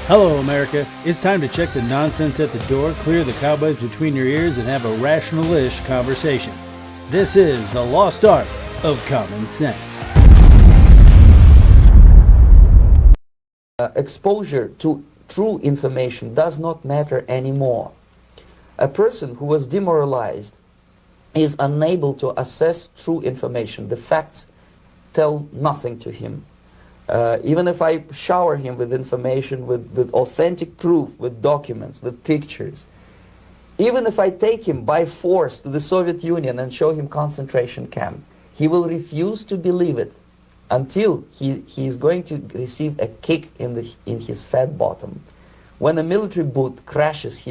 Hello, America. It's time to check the nonsense at the door, clear the cobwebs between your ears, and have a rational-ish conversation. This is the lost art of common sense. Exposure to true information does not matter anymore. A person who was demoralized is unable to assess true information. The facts tell nothing to him. Even if I shower him with information, with authentic proof, with documents, with pictures, even if I take him by force to the Soviet Union and show him concentration camp, he will refuse to believe it until he is going to receive a kick in his fat bottom. When a military boot crashes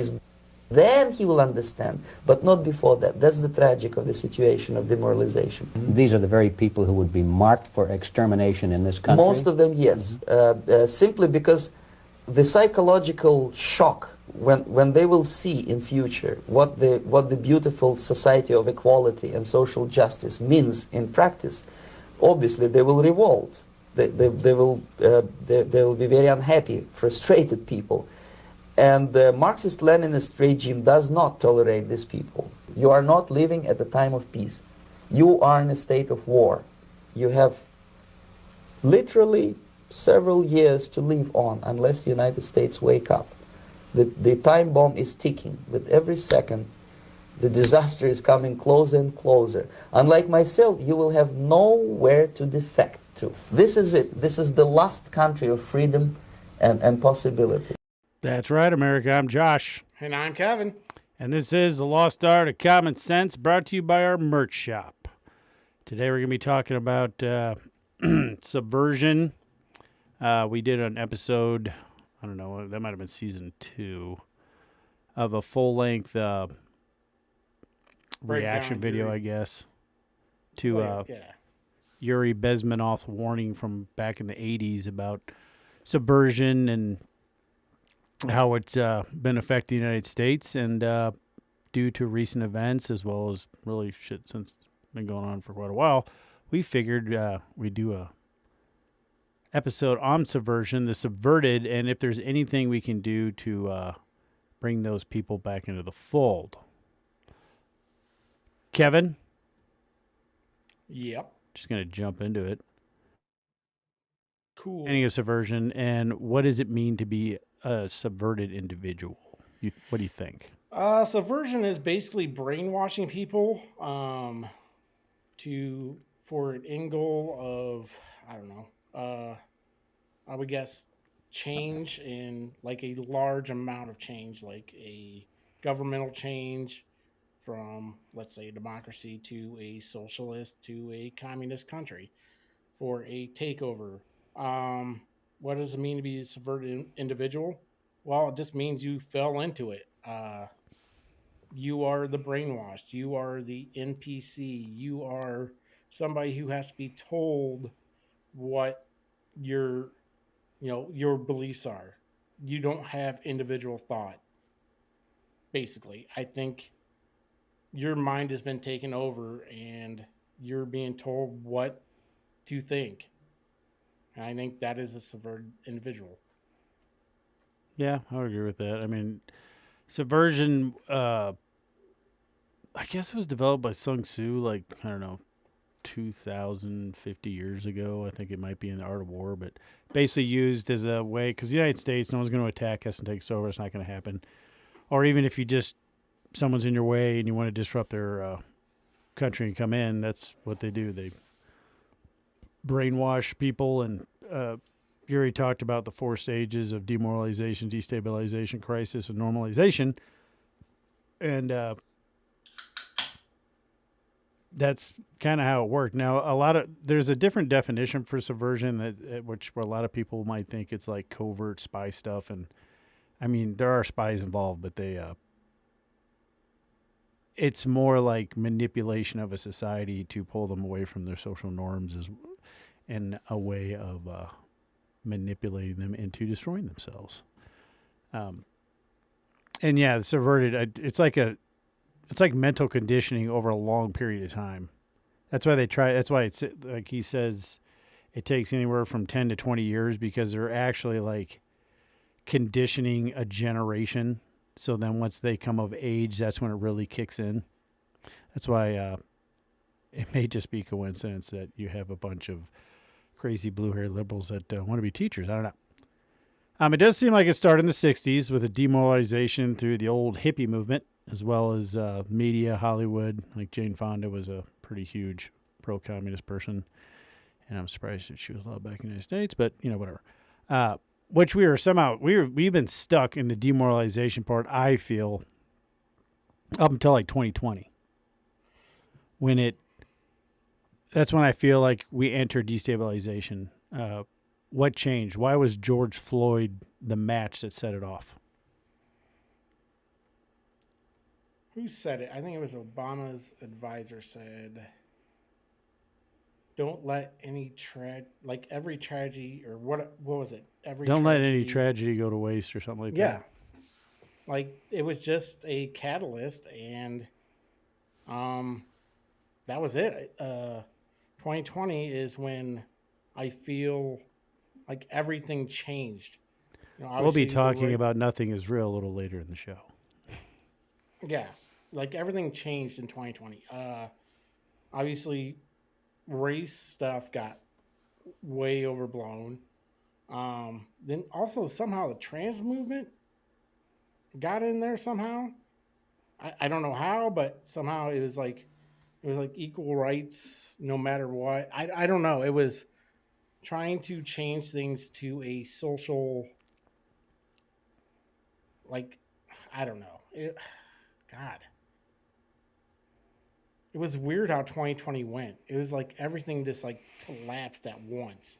then he will understand, but not before that. That's the tragic of the situation of demoralization. These are the very people who would be marked for extermination in this country? Most of them, yes. Simply because the psychological shock when they will see in future what the beautiful society of equality and social justice means in practice, obviously they will revolt. They will be very unhappy, frustrated people. And the Marxist-Leninist regime does not tolerate these people. You are not living at the time of peace. You are in a state of war. You have literally several years to live on unless the United States wake up. The time bomb is ticking. With every second, the disaster is coming closer and closer. Unlike myself, you will have nowhere to defect to. This is it. This is the last country of freedom and possibility. That's right, America. I'm Josh. And I'm Kevin. And this is the Lost Art of Common Sense, brought to you by our merch shop. Today we're going to be talking about Subversion. We did an episode, I don't know, that might have been season 2, of a full-length reaction video, I guess, to Yuri Bezmenov's warning from back in the 80s about subversion and how it's been affecting the United States, and due to recent events, as well as really shit since it's been going on for quite a while, we figured we'd do a episode on Subversion, the Subverted, and if there's anything we can do to bring those people back into the fold. Kevin? Yep. Just going to jump into it. Cool. Ending of Subversion, and what does it mean to be a subverted individual? What do you think? Subversion is basically brainwashing people for an end goal of, I don't know, I would guess change, in like a large amount of change, like a governmental change from, let's say, a democracy to a socialist to a communist country for a takeover. What does it mean to be a subverted individual? Well, it just means you fell into it. You are the brainwashed. You are the NPC. You are somebody who has to be told what your beliefs are. You don't have individual thought. Basically, I think your mind has been taken over and you're being told what to think. And I think that is a subverted individual. Yeah, I would agree with that. I mean, Subversion, I guess it was developed by Sun Tzu, like, I don't know, 2,050 years ago. I think it might be in The Art of War, but basically used as a way, because the United States, no one's going to attack us and take us over. It's not going to happen. Or even if someone's in your way and you want to disrupt their country and come in, that's what they do. They brainwash people, and Yuri talked about the 4 stages of demoralization, destabilization, crisis, and normalization. And that's kind of how it worked. Now, there's a different definition for subversion where a lot of people might think it's like covert spy stuff. And I mean, there are spies involved, but it's more like manipulation of a society to pull them away from their social norms in a way of manipulating them into destroying themselves. And yeah, subverted, it's like mental conditioning over a long period of time. That's why it's like he says, it takes anywhere from 10 to 20 years, because they're actually like conditioning a generation. So then once they come of age, that's when it really kicks in. That's why it may just be coincidence that you have a bunch of crazy blue-haired liberals that want to be teachers. I don't know. It does seem like it started in the 60s with a demoralization through the old hippie movement, as well as media, Hollywood. Like Jane Fonda was a pretty huge pro-communist person, and I'm surprised that she was allowed back in the United States, but, whatever. Which we've been stuck in the demoralization part, I feel, up until like 2020. That's when I feel like we entered destabilization. What changed? Why was George Floyd the match that set it off? Who said it? I think it was Obama's advisor said, "Don't let any every tragedy or what was it? Don't let any tragedy go to waste," or something like that. Yeah, like it was just a catalyst, and that was it. 2020 is when I feel like everything changed. We'll be talking about Nothing Is Real a little later in the show. Yeah, like everything changed in 2020. Obviously, race stuff got way overblown. Then also somehow the trans movement got in there somehow. I don't know how, but somehow it was like equal rights no matter what. I don't know. It was trying to change things to a social, I don't know. God. It was weird how 2020 went. It was like everything just collapsed at once.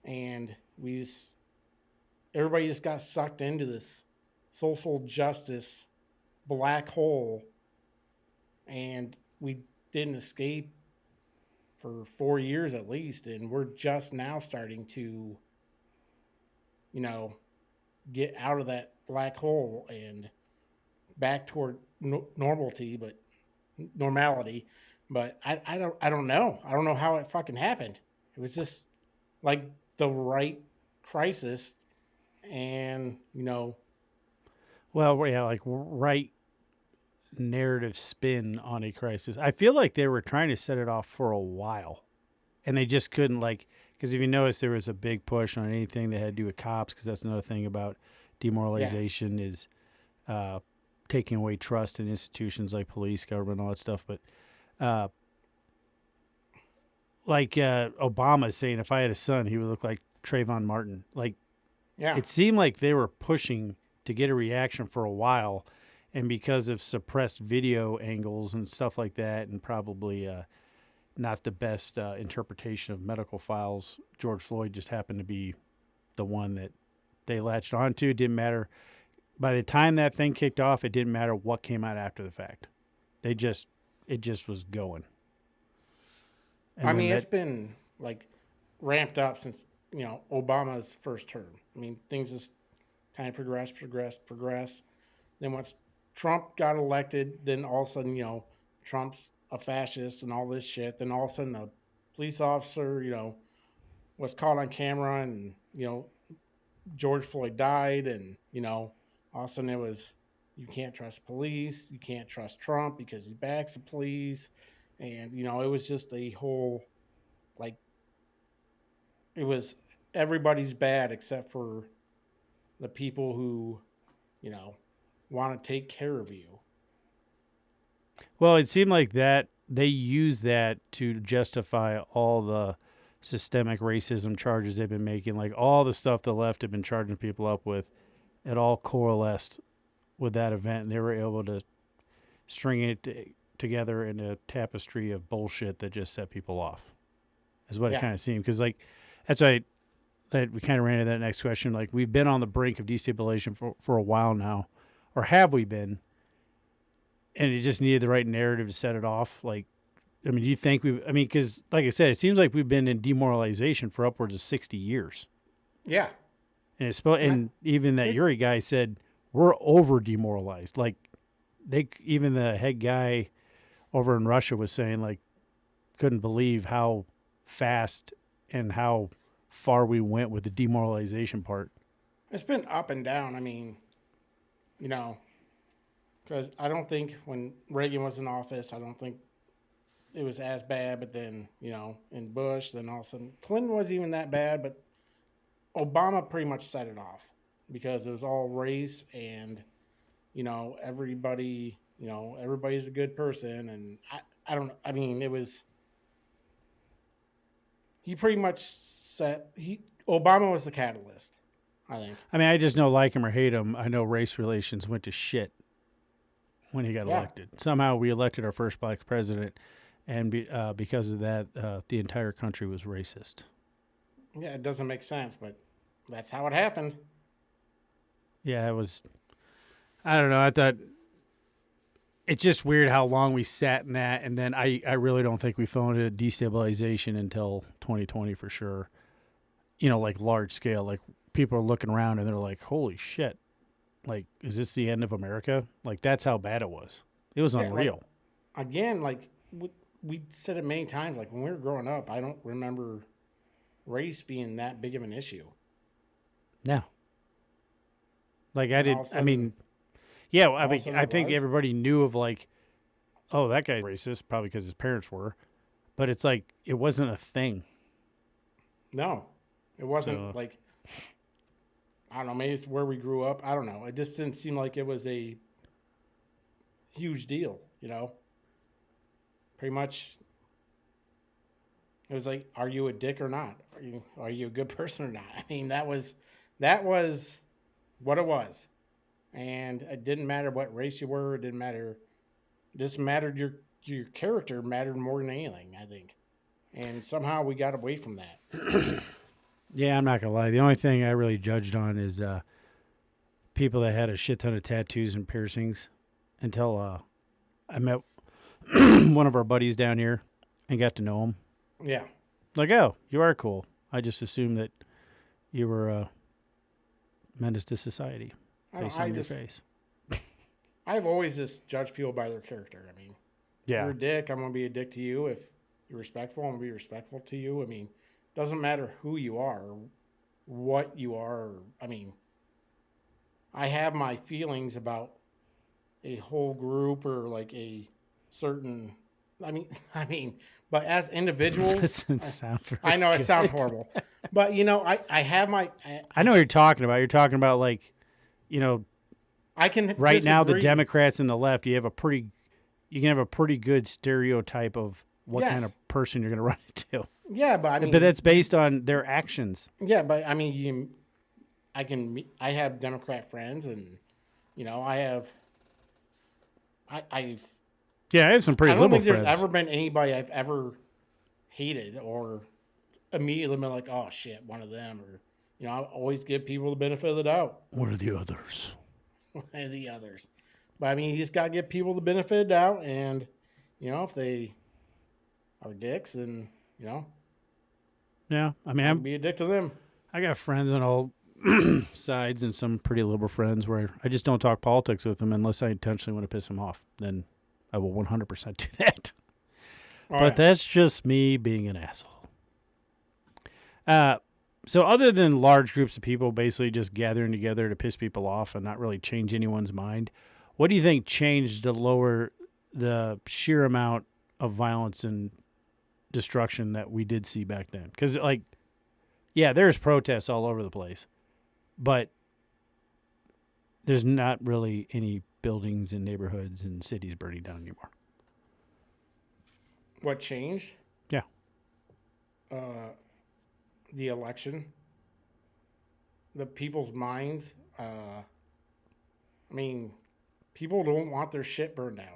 And everybody just got sucked into this social justice black hole. And we didn't escape for 4 years at least, and we're just now starting to, get out of that black hole and back toward normality, but I don't know. I don't know how it fucking happened. It was just like the right crisis, and well, yeah, like right narrative spin on a crisis. I feel like they were trying to set it off for a while, and they just couldn't, because if you notice, there was a big push on anything that had to do with cops, because that's another thing about demoralization is taking away trust in institutions like police, government, all that stuff. But Obama saying, if I had a son, he would look like Trayvon Martin. It seemed like they were pushing to get a reaction for a while. And because of suppressed video angles and stuff like that, and probably not the best interpretation of medical files, George Floyd just happened to be the one that they latched onto. It didn't matter. By the time that thing kicked off, it didn't matter what came out after the fact. It just was going. And it's been ramped up since Obama's first term. Things just kind of progressed. Then once Trump got elected, then all of a sudden, Trump's a fascist and all this shit. Then all of a sudden a police officer, was caught on camera, and, George Floyd died, and, all of a sudden it was, you can't trust police, you can't trust Trump because he backs the police. And, it was just a whole, it was everybody's bad except for the people who, want to take care of you. Well, it seemed like that they used that to justify all the systemic racism charges they've been making, all the stuff the left had been charging people up with. It all coalesced with that event, and they were able to string it together in a tapestry of bullshit that just set people off, is what it kind of seemed. Because that's why we kind of ran into that next question. We've been on the brink of destabilization for a while now. Or have we been? And it just needed the right narrative to set it off. Do you think because like I said, it seems like we've been in demoralization for upwards of 60 years. Yeah. And even that Uri guy said, we're over demoralized. Even the head guy over in Russia was saying, couldn't believe how fast and how far we went with the demoralization part. It's been up and down. I mean, you know, because I don't think when Reagan was in office, I don't think it was as bad. But then, in Bush, then all of a sudden Clinton wasn't even that bad, but Obama pretty much set it off because it was all race and, everybody, everybody's a good person. And I don't know. I mean, he pretty much Obama was the catalyst, I think. I mean, I just know, like him or hate him, I know race relations went to shit when he got elected. Somehow we elected our first black president, and because of that, the entire country was racist. Yeah, it doesn't make sense, but that's how it happened. Yeah, it was. I don't know. I thought it's just weird how long we sat in that, and then I really don't think we fell into destabilization until 2020 for sure. Like large scale, like people are looking around and they're like, "Holy shit! Like, is this the end of America?" Like that's how bad it was. It was unreal. Again, we said it many times. Like when we were growing up, I don't remember race being that big of an issue. No. Like I did. I mean, yeah. I mean, I think everybody knew of like, oh, that guy's racist, probably because his parents were, but it's like it wasn't a thing. No, it wasn't like. I don't know. Maybe it's where we grew up. I don't know. It just didn't seem like it was a huge deal. Pretty much. It was like, are you a dick or not? Are you a good person or not? I mean, that was what it was. And it didn't matter what race you were. It didn't matter. It just mattered your character mattered more than anything, I think. And somehow we got away from that. Yeah, I'm not going to lie. The only thing I really judged on is people that had a shit ton of tattoos and piercings until I met one of our buddies down here and got to know him. Yeah. Like, oh, you are cool. I just assumed that you were a menace to society based on your face. I've always just judged people by their character. I mean, if you're a dick, I'm going to be a dick to you. If you're respectful, I'm going to be respectful to you. I mean, it doesn't matter who you are or what you are. I mean, I have my feelings about a whole group or like a certain... I mean, but as individuals, doesn't sound very I know good. It sounds horrible, but I have my. I know what you're talking about. You're talking about like, I can right now the disagree. Democrats and the left. You can have a pretty good stereotype of what kind of person you're going to run into. Yeah, but I mean, but that's based on their actions. Yeah, but I mean, I have Democrat friends, and I've. Yeah, I have some pretty liberal friends. I don't think there's ever been anybody I've ever hated or immediately been like, oh, shit, one of them. Or, I always give people the benefit of the doubt. What are the others? What are the others? But, I mean, you just got to give people the benefit of the doubt. And, if they are dicks, then, Yeah, I mean, I'd be a dick to them. I got friends on all sides and some pretty liberal friends where I just don't talk politics with them unless I intentionally want to piss them off. Then I will 100% do that. But that's just me being an asshole. So other than large groups of people basically just gathering together to piss people off and not really change anyone's mind, what do you think changed to lower the sheer amount of violence and destruction that we did see back then? Because, there's protests all over the place, but there's not really any buildings and neighborhoods and cities burning down anymore. What changed? Yeah. The election. The people's minds. I mean, people don't want their shit burned down.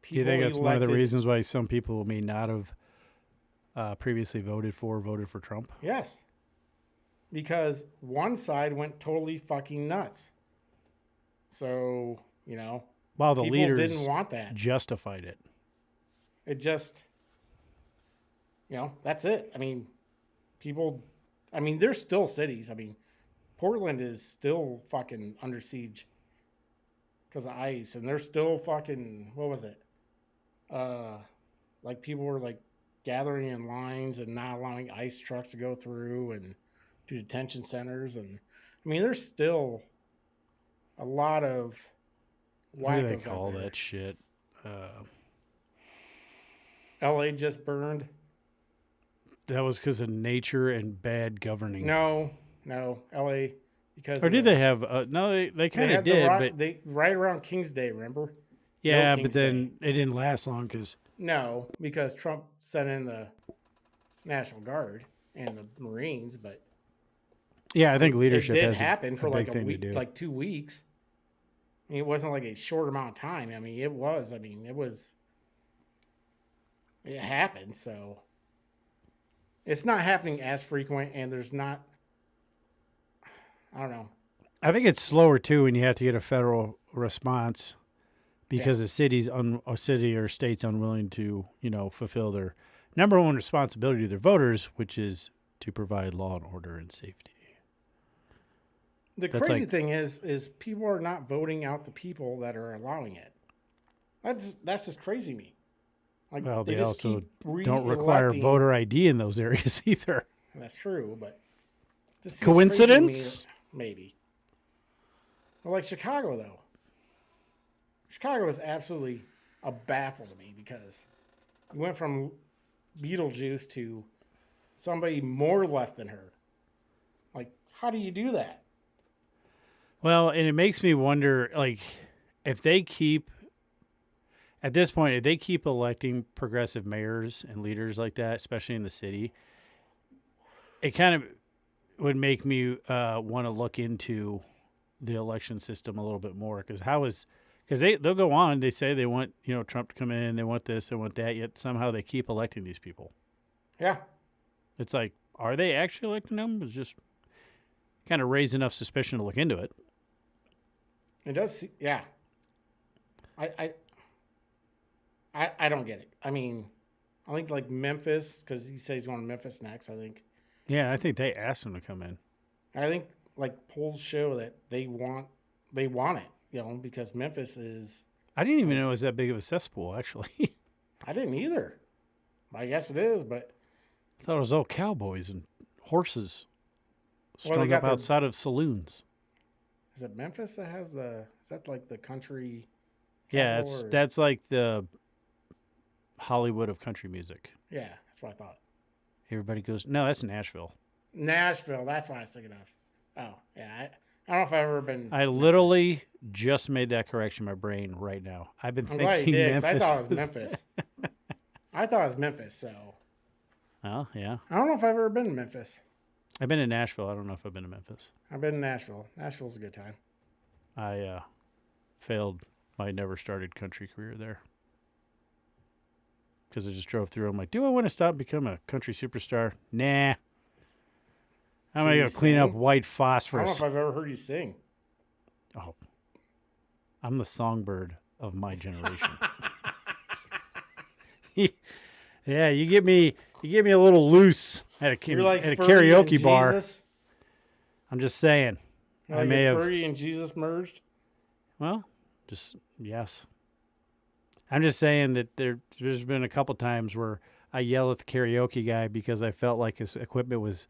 Do you think that's one of the reasons why some people may not have previously voted for Trump? Yes. Because one side went totally fucking nuts. So, while the people leaders didn't want that. Justified it. It just, that's it. I mean, there's still cities. I mean, Portland is still fucking under siege because of ICE, and they're still fucking, what was it? Like people were like gathering in lines and not allowing ICE trucks to go through and to detention centers. And I mean, there's still a lot of What do they wackos out call there. that shit? LA just burned. That was because of nature and bad governing. No, LA because Or did they have? No, they kind of did, but they right around King's Day. Remember? yeah, King's but then it didn't last long because No, because Trump sent in the National Guard and the Marines, but yeah, I think leadership it did has happen for like big a thing to week, do. like 2 weeks. I mean, it wasn't like a short amount of time. I mean, it was. I mean, it happened. So it's not happening as frequent, and there's not. I don't know. I think it's slower too when you have to get a federal response because the city or state's unwilling to, fulfill their number one responsibility to their voters, which is to provide law and order and safety. The crazy thing is people are not voting out the people that are allowing it. That's just crazy to me. Like, Well, they just also keep don't require re-electing. voter ID in those areas either. That's true, but just seems Coincidence? crazy to me, maybe. Well, like Chicago, though. Chicago is absolutely a baffle to me because you went from Beetlejuice to somebody more left than her. Like, how do you do that? Well, and it makes me wonder, like, if they keep electing progressive mayors and leaders like that, especially in the city, it kind of would make me want to look into the election system a little bit more. Because they'll go on, they say they want, Trump to come in, they want this, they want that, yet somehow they keep electing these people. Yeah. It's like, are they actually electing them? It's just kind of raise enough suspicion to look into it. It does. Yeah. I don't get it. I mean, I think like Memphis, because he says he's going to Memphis next, I think. Yeah, I think they asked him to come in. I think like polls show that they want it, because Memphis is. I didn't even know it was that big of a cesspool, actually. I didn't either. I guess it is, but. I thought it was all cowboys and horses Well, they strung up got outside of saloons. Is it Memphis that has is that like the country? Yeah, capital, or- that's like the Hollywood of country music. Yeah, that's what I thought. Everybody goes, no, that's Nashville. Nashville, that's what I was thinking of. Oh, yeah. I don't know if I've ever been. I literally just made that correction in my brain right now. I've been I'm thinking glad you did, 'cause Memphis. I thought it was Memphis. I thought it was Memphis, so. Oh, yeah. I don't know if I've ever been to Memphis. I've been to Nashville. I don't know if I've been to Memphis. I've been to Nashville. Nashville's a good time. I failed my never started country career there. Because I just drove through. I'm like, do I want to stop and become a country superstar? Nah. I'm going to go clean up white I don't know phosphorus. if I've ever heard you sing. Oh, I'm the songbird of my generation. Yeah, you get me a little loose at a You're like Furry karaoke and bar. Jesus. I'm just saying. You're I like may have. Furry and Jesus merged. Well, just yes. I'm just saying that there's been a couple times where I yell at the karaoke guy because I felt like his equipment was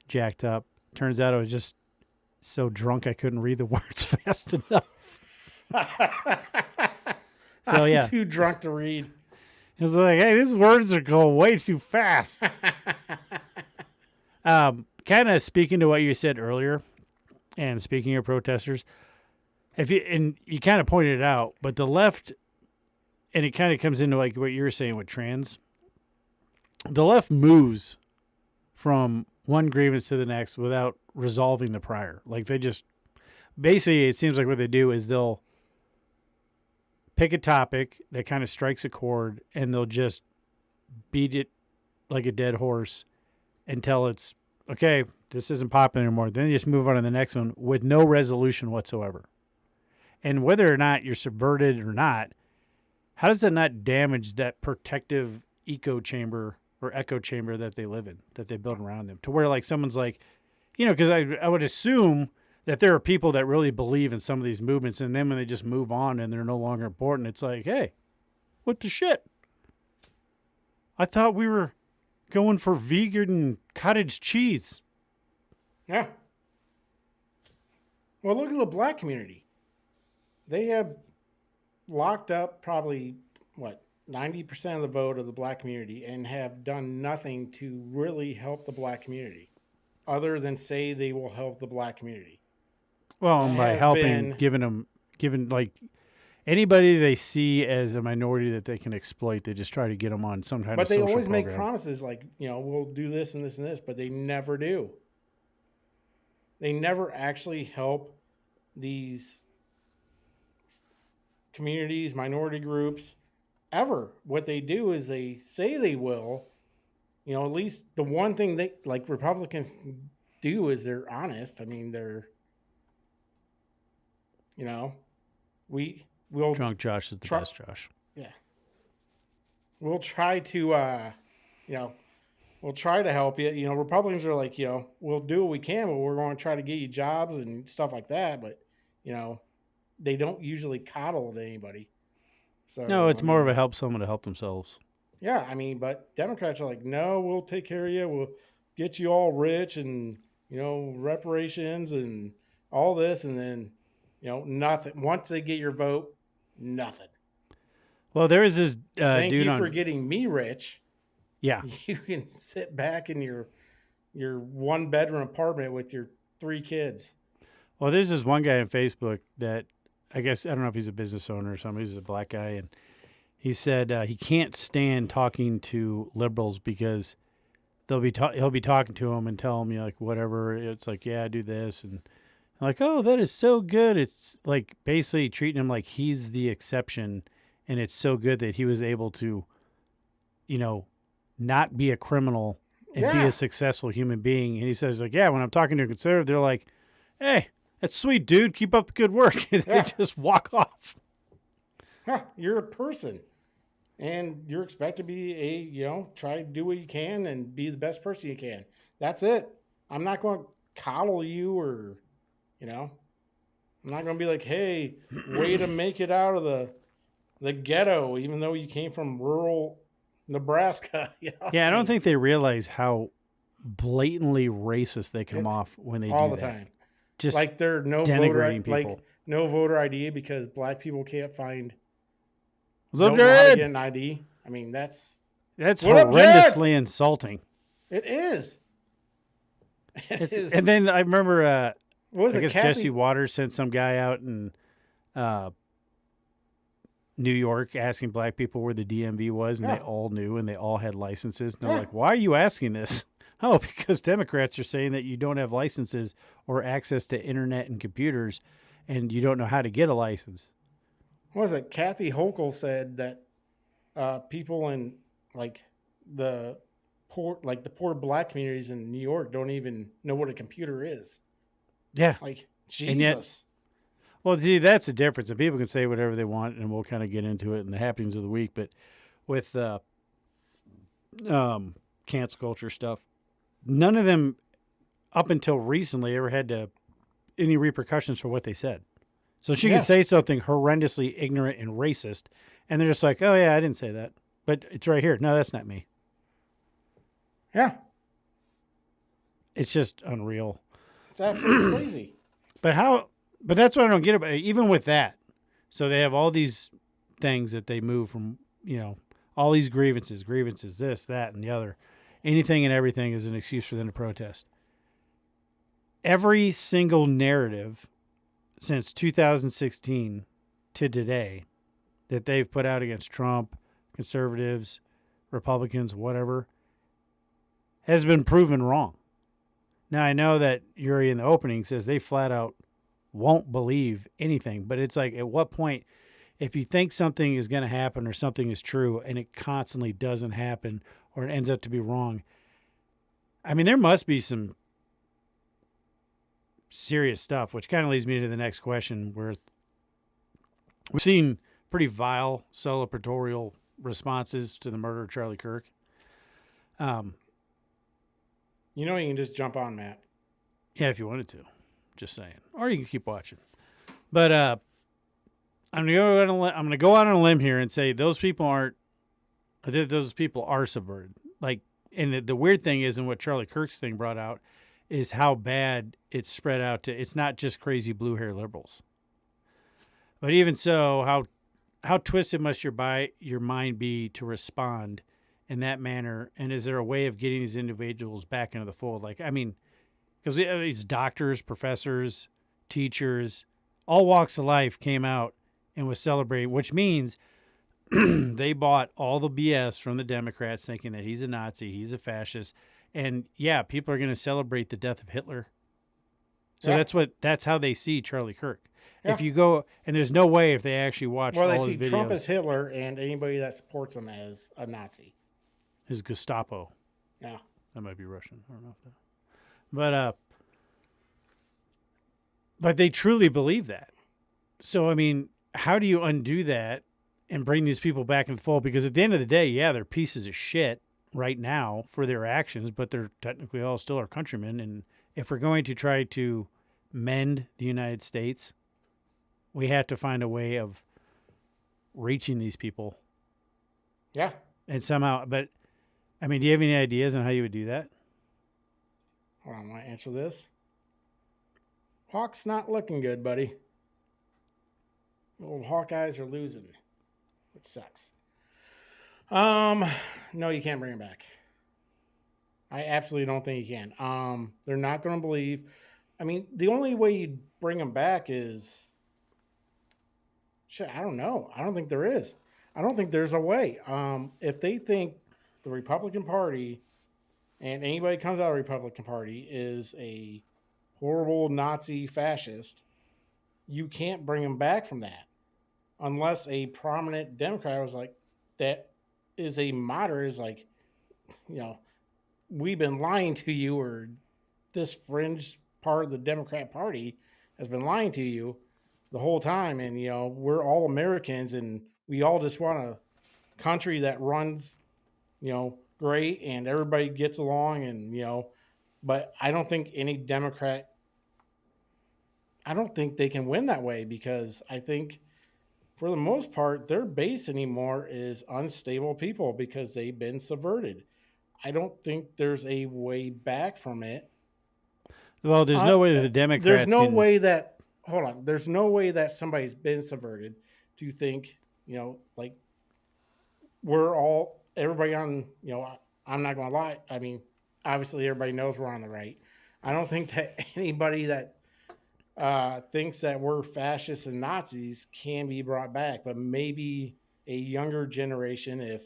jacked up. Turns out I was just so drunk I couldn't read the words fast enough. So yeah, I'm too drunk to read. it's like, hey, these words are going way too fast. Kind of speaking to what you said earlier, and speaking of protesters, you kind of pointed it out, but the left, and it kind of comes into like what you were saying with trans. The left moves from one grievance to the next without resolving the prior. Like they just, basically, it seems like what they do is they'll pick a topic that kind of strikes a chord, and they'll just beat it like a dead horse until it's, okay, this isn't popular anymore. Then you just move on to the next one with no resolution whatsoever. And whether or not you're subverted or not, how does that not damage that protective echo chamber or echo chamber that they live in, that they build around them? To where like someone's like, because I would assume that there are people that really believe in some of these movements, and then when they just move on and they're no longer important, it's like, hey, what the shit? I thought we were going for vegan cottage cheese. Yeah. Well, look at the black community. They have locked up probably, 90% of the vote of the black community and have done nothing to really help the black community other than say they will help the black community. Well, That and by has helping, been- giving like anybody they see as a minority that they can exploit, they just try to get them on some kind But of they social always make program. promises like, we'll do this and this and this, but they never do. They never actually help these communities, minority groups, ever. What they do is they say they will. At least the one thing they like Republicans do is they're honest. I mean, we'll Drunk Josh is the best Josh. Yeah. We'll try to we'll try to help you. Republicans are like, we'll do what we can, but we're going to try to get you jobs and stuff like that. But, they don't usually coddle to anybody. So No, it's more of a help someone to help themselves. Yeah, but Democrats are like, no, we'll take care of you. We'll get you all rich and, reparations and all this. And then, nothing. Once they get your vote, nothing. Well, there is this Thank dude you for getting me rich. Yeah. You can sit back in your 1-bedroom apartment with your 3 kids. Well, there's this one guy on Facebook that I guess, I don't know if he's a business owner or something. He's a black guy. And he said he can't stand talking to liberals because he'll be talking to them and tell them, whatever. It's like, yeah, do this. And I'm like, oh, that is so good. It's like basically treating him like he's the exception. And it's so good that he was able to, not be a criminal and be a successful human being. And he says, like, yeah, when I'm talking to a conservative, they're like, hey, that's sweet, dude. Keep up the good work. And they just walk off. You're a person. And you're expected to be try to do what you can and be the best person you can. That's it. I'm not going to coddle you or, I'm not going to be like, hey, way to make it out of the ghetto, even though you came from rural Nebraska. Yeah, I don't think they realize how blatantly racist they come off when they all do the that. time. Just like they're denigrating people. No voter ID because black people can't find What's up, don't know how to Jared? get an ID. I mean, that's That's What up, Jared? horrendously insulting. it is. It is. And then I remember, What was I it, guess Kathy? Jesse Waters sent some guy out in New York asking black people where the DMV was, and they all knew, and they all had licenses. And they're like, why are you asking this? Oh, because Democrats are saying that you don't have licenses or access to internet and computers, and you don't know how to get a license. What was it? Kathy Hochul said that people in the poor black communities in New York don't even know what a computer is. Yeah. Like, And yet- Jesus. Well, see, that's the difference. And people can say whatever they want, and we'll kind of get into it in the happenings of the week. But with cancel culture stuff, none of them, up until recently, ever had any repercussions for what they said. So she could say something horrendously ignorant and racist, and they're just like, oh, yeah, I didn't say that. But it's right here. No, that's not me. Yeah. It's just unreal. It's absolutely crazy. But that's what I don't get about it. Even with that. So they have all these things that they move from, all these grievances, this, that, and the other. Anything and everything is an excuse for them to protest. Every single narrative since 2016 to today that they've put out against Trump, conservatives, Republicans, whatever, has been proven wrong. Now, I know that Yuri in the opening says they flat out won't believe anything, but it's like, at what point, if you think something is going to happen or something is true and it constantly doesn't happen or it ends up to be wrong, I mean, there must be some serious stuff, which kind of leads me to the next question, where we've seen pretty vile celebratorial responses to the murder of Charlie Kirk. You can just jump on, Matt. Yeah, if you wanted to. Just saying. Or you can keep watching. But I'm gonna go out on a limb here and say those people are subverted. Like, and the weird thing is, and what Charlie Kirk's thing brought out, is how bad it's spread out to. It's not just crazy blue hair liberals, but even so, how twisted must your mind be to respond in that manner? And is there a way of getting these individuals back into the fold? Like, I mean, because these doctors, professors, teachers, all walks of life came out and was celebrating, which means they bought all the BS from the Democrats, thinking that he's a Nazi, he's a fascist, and yeah, people are going to celebrate the death of Hitler. So that's how they see Charlie Kirk. Yeah. If you go, and there's no way if they actually watch all they his see videos, Trump as Hitler and anybody that supports him as a Nazi. his Gestapo. Yeah. That might be Russian. I don't know if that. But they truly believe that. So I mean, how do you undo that and bring these people back in the fold? Because at the end of the day, yeah, they're pieces of shit right now for their actions, but they're technically all still our countrymen. And if we're going to try to mend the United States, we have to find a way of reaching these people. Yeah. And somehow, but I mean, do you have any ideas on how you would do that? Hold on, I want to answer this. Hawk's not looking good, buddy. Old Hawkeyes are losing, which sucks. No, you can't bring him back. I absolutely don't think you can. They're not going to believe. I mean, the only way you bring him back is shit. I don't know. I don't think there is. I don't think there's a way. If they think the Republican Party and anybody comes out of the Republican Party is a horrible Nazi fascist, you can't bring them back from that unless a prominent Democrat was like, that is a moderate, is like, you know, we've been lying to you, or this fringe part of the Democrat Party has been lying to you the whole time. And, you know, we're all Americans and we all just want a country that runs, you know, great and everybody gets along. And, you know, but I don't think any Democrat, I don't think they can win that way, because I think for the most part, their base anymore is unstable people because they've been subverted. I don't think there's a way back from it. Well, there's no way that the Democrats There's no can... way that, hold on, there's no way that somebody's been subverted to think, you know, like we're all, everybody on, you know, I'm not going to lie. I mean, obviously everybody knows we're on the right. I don't think that anybody that thinks that we're fascists and Nazis can be brought back, but maybe a younger generation, if,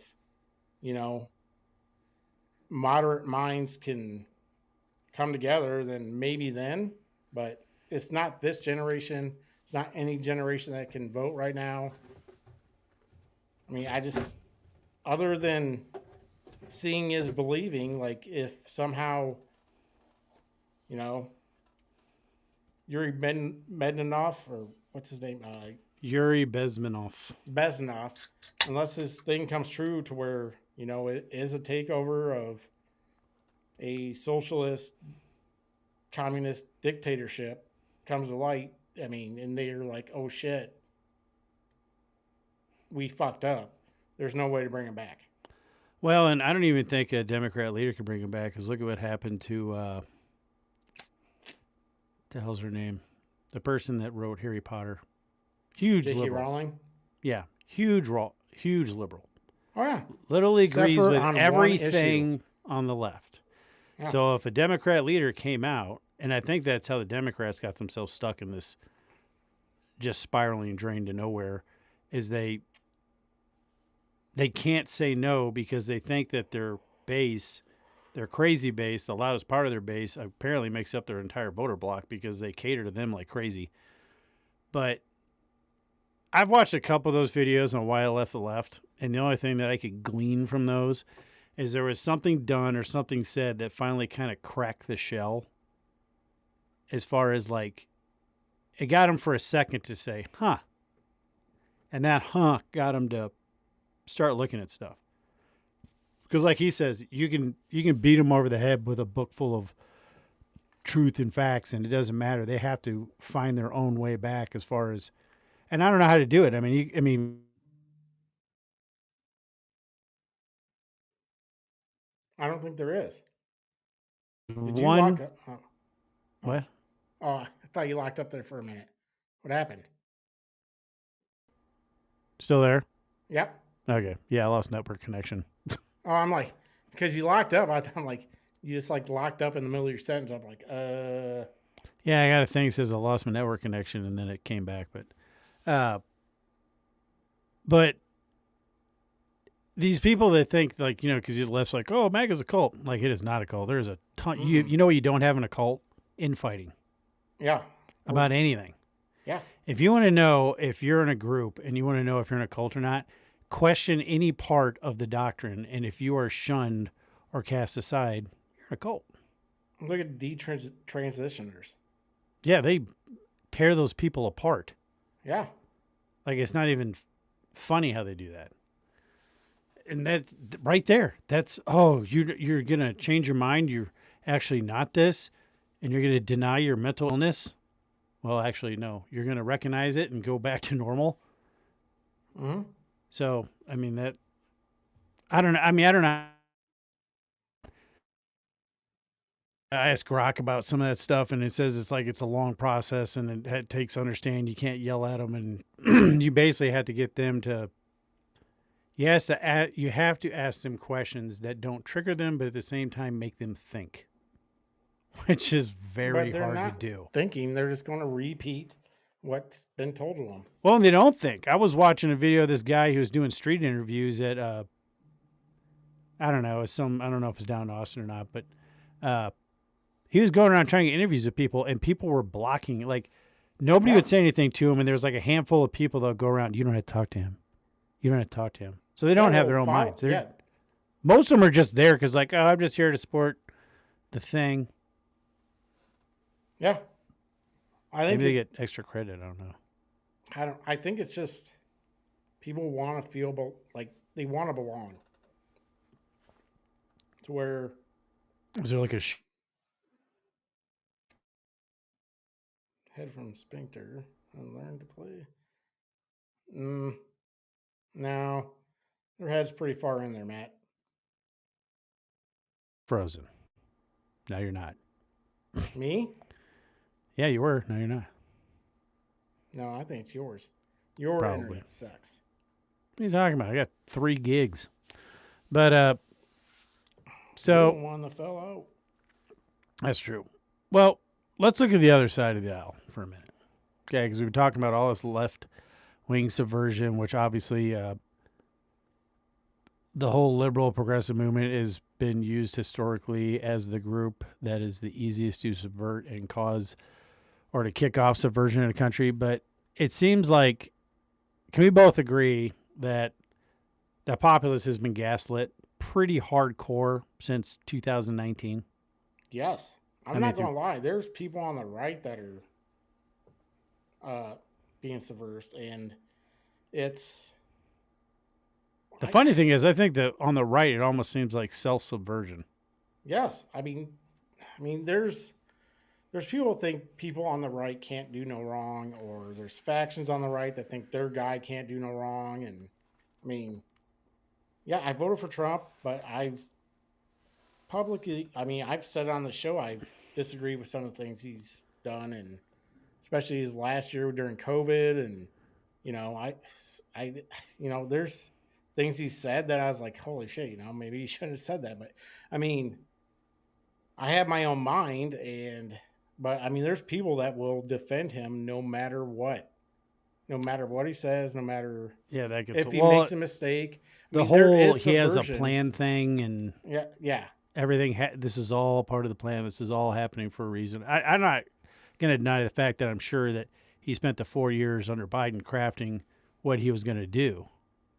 you know, moderate minds can come together, then maybe then. But it's not this generation. It's not any generation that can vote right now. I mean, I just, other than seeing is believing, like if somehow, you know, Yuri Medinov, or what's his name? Yuri Bezmenov, unless this thing comes true to where, you know, it is a takeover of a socialist, communist dictatorship comes to light. I mean, and they're like, oh shit, we fucked up. There's no way to bring him back. Well, and I don't even think a Democrat leader could bring him back, because look at what happened to... the hell's her name? The person that wrote Harry Potter. Huge J.K. liberal. Rowling? Yeah, huge liberal. Oh, yeah. Literally Except agrees for with on one everything on the left. Yeah. So if a Democrat leader came out, and I think that's how the Democrats got themselves stuck in this just spiraling drain to nowhere, is they can't say no because they think that their base... their crazy base, the loudest part of their base, apparently makes up their entire voter block because they cater to them like crazy. But I've watched a couple of those videos on why I left the left, and the only thing that I could glean from those is there was something done or something said that finally kind of cracked the shell, as far as like, it got them for a second to say, huh. And that huh got them to start looking at stuff. Because like he says, you can beat them over the head with a book full of truth and facts, and it doesn't matter. They have to find their own way back as far as... And I don't know how to do it. I mean, I don't think there is. Did you one... lock up? What? Oh, I thought you locked up there for a minute. What happened? Still there? Yep. Okay. Yeah, I lost network connection. Oh, I'm like, because you locked up. I'm like, you just like locked up in the middle of your sentence. I'm like, Yeah, I got a thing that says I lost my network connection, and then it came back. But these people that think like, because the left's like, oh, MAGA's a cult. Like, it is not a cult. There's a ton. You know what you don't have in a cult? Infighting yeah, about anything. yeah, If you want to know if you're in a group and you want to know if you're in a cult or not, question any part of the doctrine, and if you are shunned or cast aside, you're in a cult. Look at detransitioners. Yeah, they tear those people apart. Yeah, Like, it's not even funny how they do that. And that right there, that's, you're going to change your mind. You're actually not this, and you're going to deny your mental illness. Well, actually, no. You're going to recognize it and go back to normal. mm-hmm. So, I mean, I don't know. I don't know. I asked Grok about some of that stuff, and it says it's a long process, and it takes understand. You can't yell at them, and you basically have to get them to. You have to ask them questions that don't trigger them, but at the same time make them think, which is very hard to do. Thinking, they're just going to repeat what's been told to them. Well, and they don't think. I was watching a video of this guy who was doing street interviews at I don't know, I don't know if it's down in Austin or not, but he was going around trying to get interviews with people, and people were blocking. Like, nobody would say anything to him, and there was like a handful of people that would go around. You don't have to talk to him. You don't have to talk to him. So they don't have their own minds. Most of them are just there because, like, I'm just here to support the thing. Yeah, I think maybe they get extra credit. I don't know. I think it's just people want to feel like they want to belong. To where is there like a head from sphincter and learn to play? No, their head's pretty far in there, Matt. Frozen. Now you're not. Me? Yeah, you were. No, you're not. No, I think it's yours. Your Probably. internet sucks. What are you talking about? I got 3 gigs. But so you're the one that fell out. That's true. Well, let's look at the other side of the aisle for a minute. Okay, because we've been talking about all this left-wing subversion, which obviously the whole liberal progressive movement has been used historically as the group that is the easiest to subvert and cause or to kick off subversion in a country. But it seems like, can we both agree that the populace has been gaslit pretty hardcore since 2019? Yes. I'm not going to lie. There's people on the right that are being subversive, and it's... The funny thing is, I think that on the right, it almost seems like self-subversion. Yes. I mean, there's people that think people on the right can't do no wrong, or there's factions on the right that think their guy can't do no wrong. And I mean, yeah, I voted for Trump, but I've said on the show, I've disagreed with some of the things he's done, and especially his last year during COVID. And, there's things he said that I was like, holy shit, maybe he shouldn't have said that. But I mean, I have my own mind, but there's people that will defend him no matter what he says, no matter if he makes a mistake. The whole he has a plan thing, and yeah, everything. This is all part of the plan. This is all happening for a reason. I'm not going to deny the fact that I'm sure that he spent the 4 years under Biden crafting what he was going to do.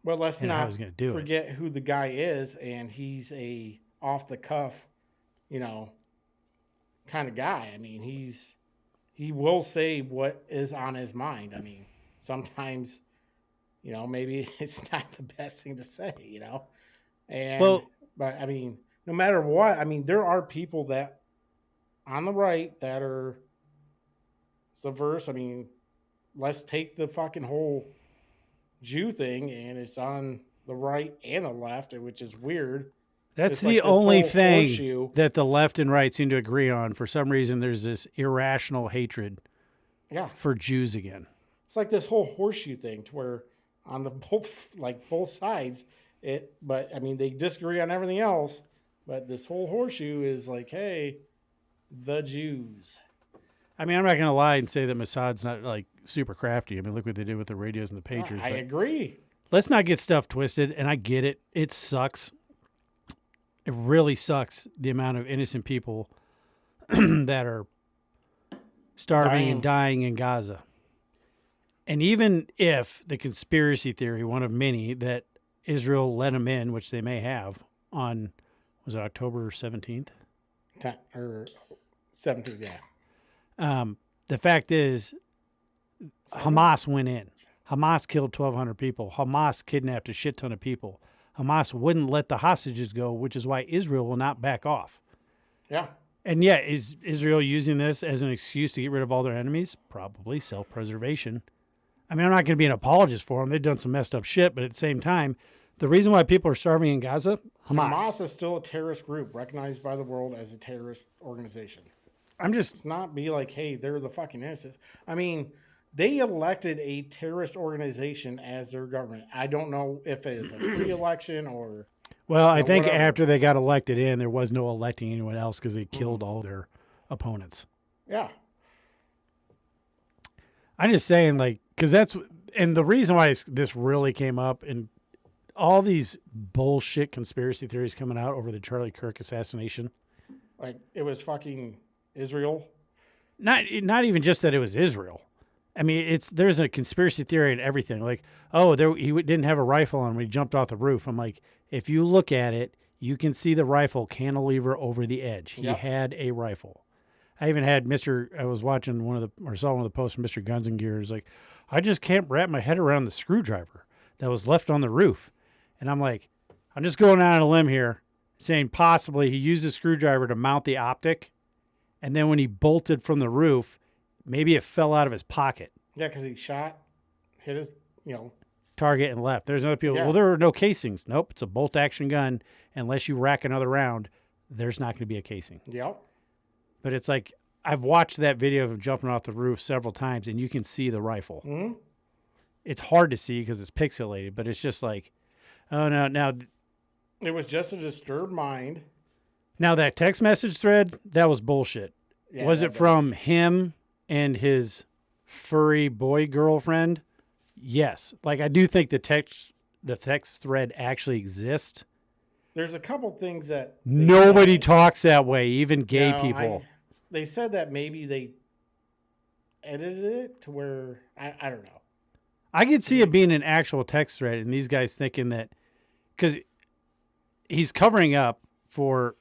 Well, let's not forget who the guy is, and he's a off the cuff, kind of guy. I mean, he will say what is on his mind. I mean, sometimes, maybe it's not the best thing to say, but I mean, no matter what, there are people that on the right that are subversive. I mean, let's take the fucking whole Jew thing, and it's on the right and the left, which is weird. That's It's the like this only whole thing horseshoe. that the left and right seem to agree on. For some reason, there's this irrational hatred Yeah. for Jews again. It's like this whole horseshoe thing to where on the both sides, but I mean, they disagree on everything else, but this whole horseshoe is like, hey, the Jews. I mean, I'm not going to lie and say that Mossad's not like super crafty. I mean, look what they did with the radios and the pagers. I but agree. let's not get stuff twisted. And I get it. It sucks. It really sucks the amount of innocent people that are starving and dying in Gaza. And even if the conspiracy theory, one of many, that Israel let them in, which they may have on, was it October 17th? 10, or 17, yeah. The fact is, Hamas went in. Hamas killed 1,200 people. Hamas kidnapped a shit ton of people. Hamas wouldn't let the hostages go, which is why Israel will not back off. Yeah. And yeah, is Israel using this as an excuse to get rid of all their enemies? Probably self-preservation. I mean, I'm not going to be an apologist for them. They've done some messed up shit, but at the same time, the reason why people are starving in Gaza, Hamas is still a terrorist group recognized by the world as a terrorist organization. It's not be like, hey, they're the fucking innocents. I mean, they elected a terrorist organization as their government. I don't know if it is a free election or... Well, I think whatever. after they got elected in, there was no electing anyone else because they killed all their opponents. Yeah. I'm just saying, like, because that's... And the reason why this really came up, and all these bullshit conspiracy theories coming out over the Charlie Kirk assassination. Like, it was fucking Israel. Not even just that it was Israel. I mean, there's a conspiracy theory in everything. Like, oh, he didn't have a rifle on when he jumped off the roof. I'm like, if you look at it, you can see the rifle cantilever over the edge. He had a rifle. I even had I was watching saw one of the posts from Mr. Guns and Gears. Like, I just can't wrap my head around the screwdriver that was left on the roof. And I'm like, I'm just going out on a limb here, saying possibly he used the screwdriver to mount the optic. And then when he bolted from the roof, maybe it fell out of his pocket. Yeah, because he hit his, target and left. There's other people, Yeah. well, there were no casings. Nope, it's a bolt-action gun. Unless you rack another round, there's not going to be a casing. Yep. But it's like, I've watched that video of him jumping off the roof several times, and you can see the rifle. Mm-hmm. It's hard to see because it's pixelated, but it's just like, oh, no. Now, It was just a disturbed mind. now that text message thread, that was bullshit. Yeah, was that it from him and his furry boy girlfriend? Yes. Like, I do think the text thread actually exists. There's a couple things that... Nobody talks that way, even gay people. They said that maybe they edited it to where... I don't know. I could see it being an actual text thread and these guys thinking that... Because he's covering up for...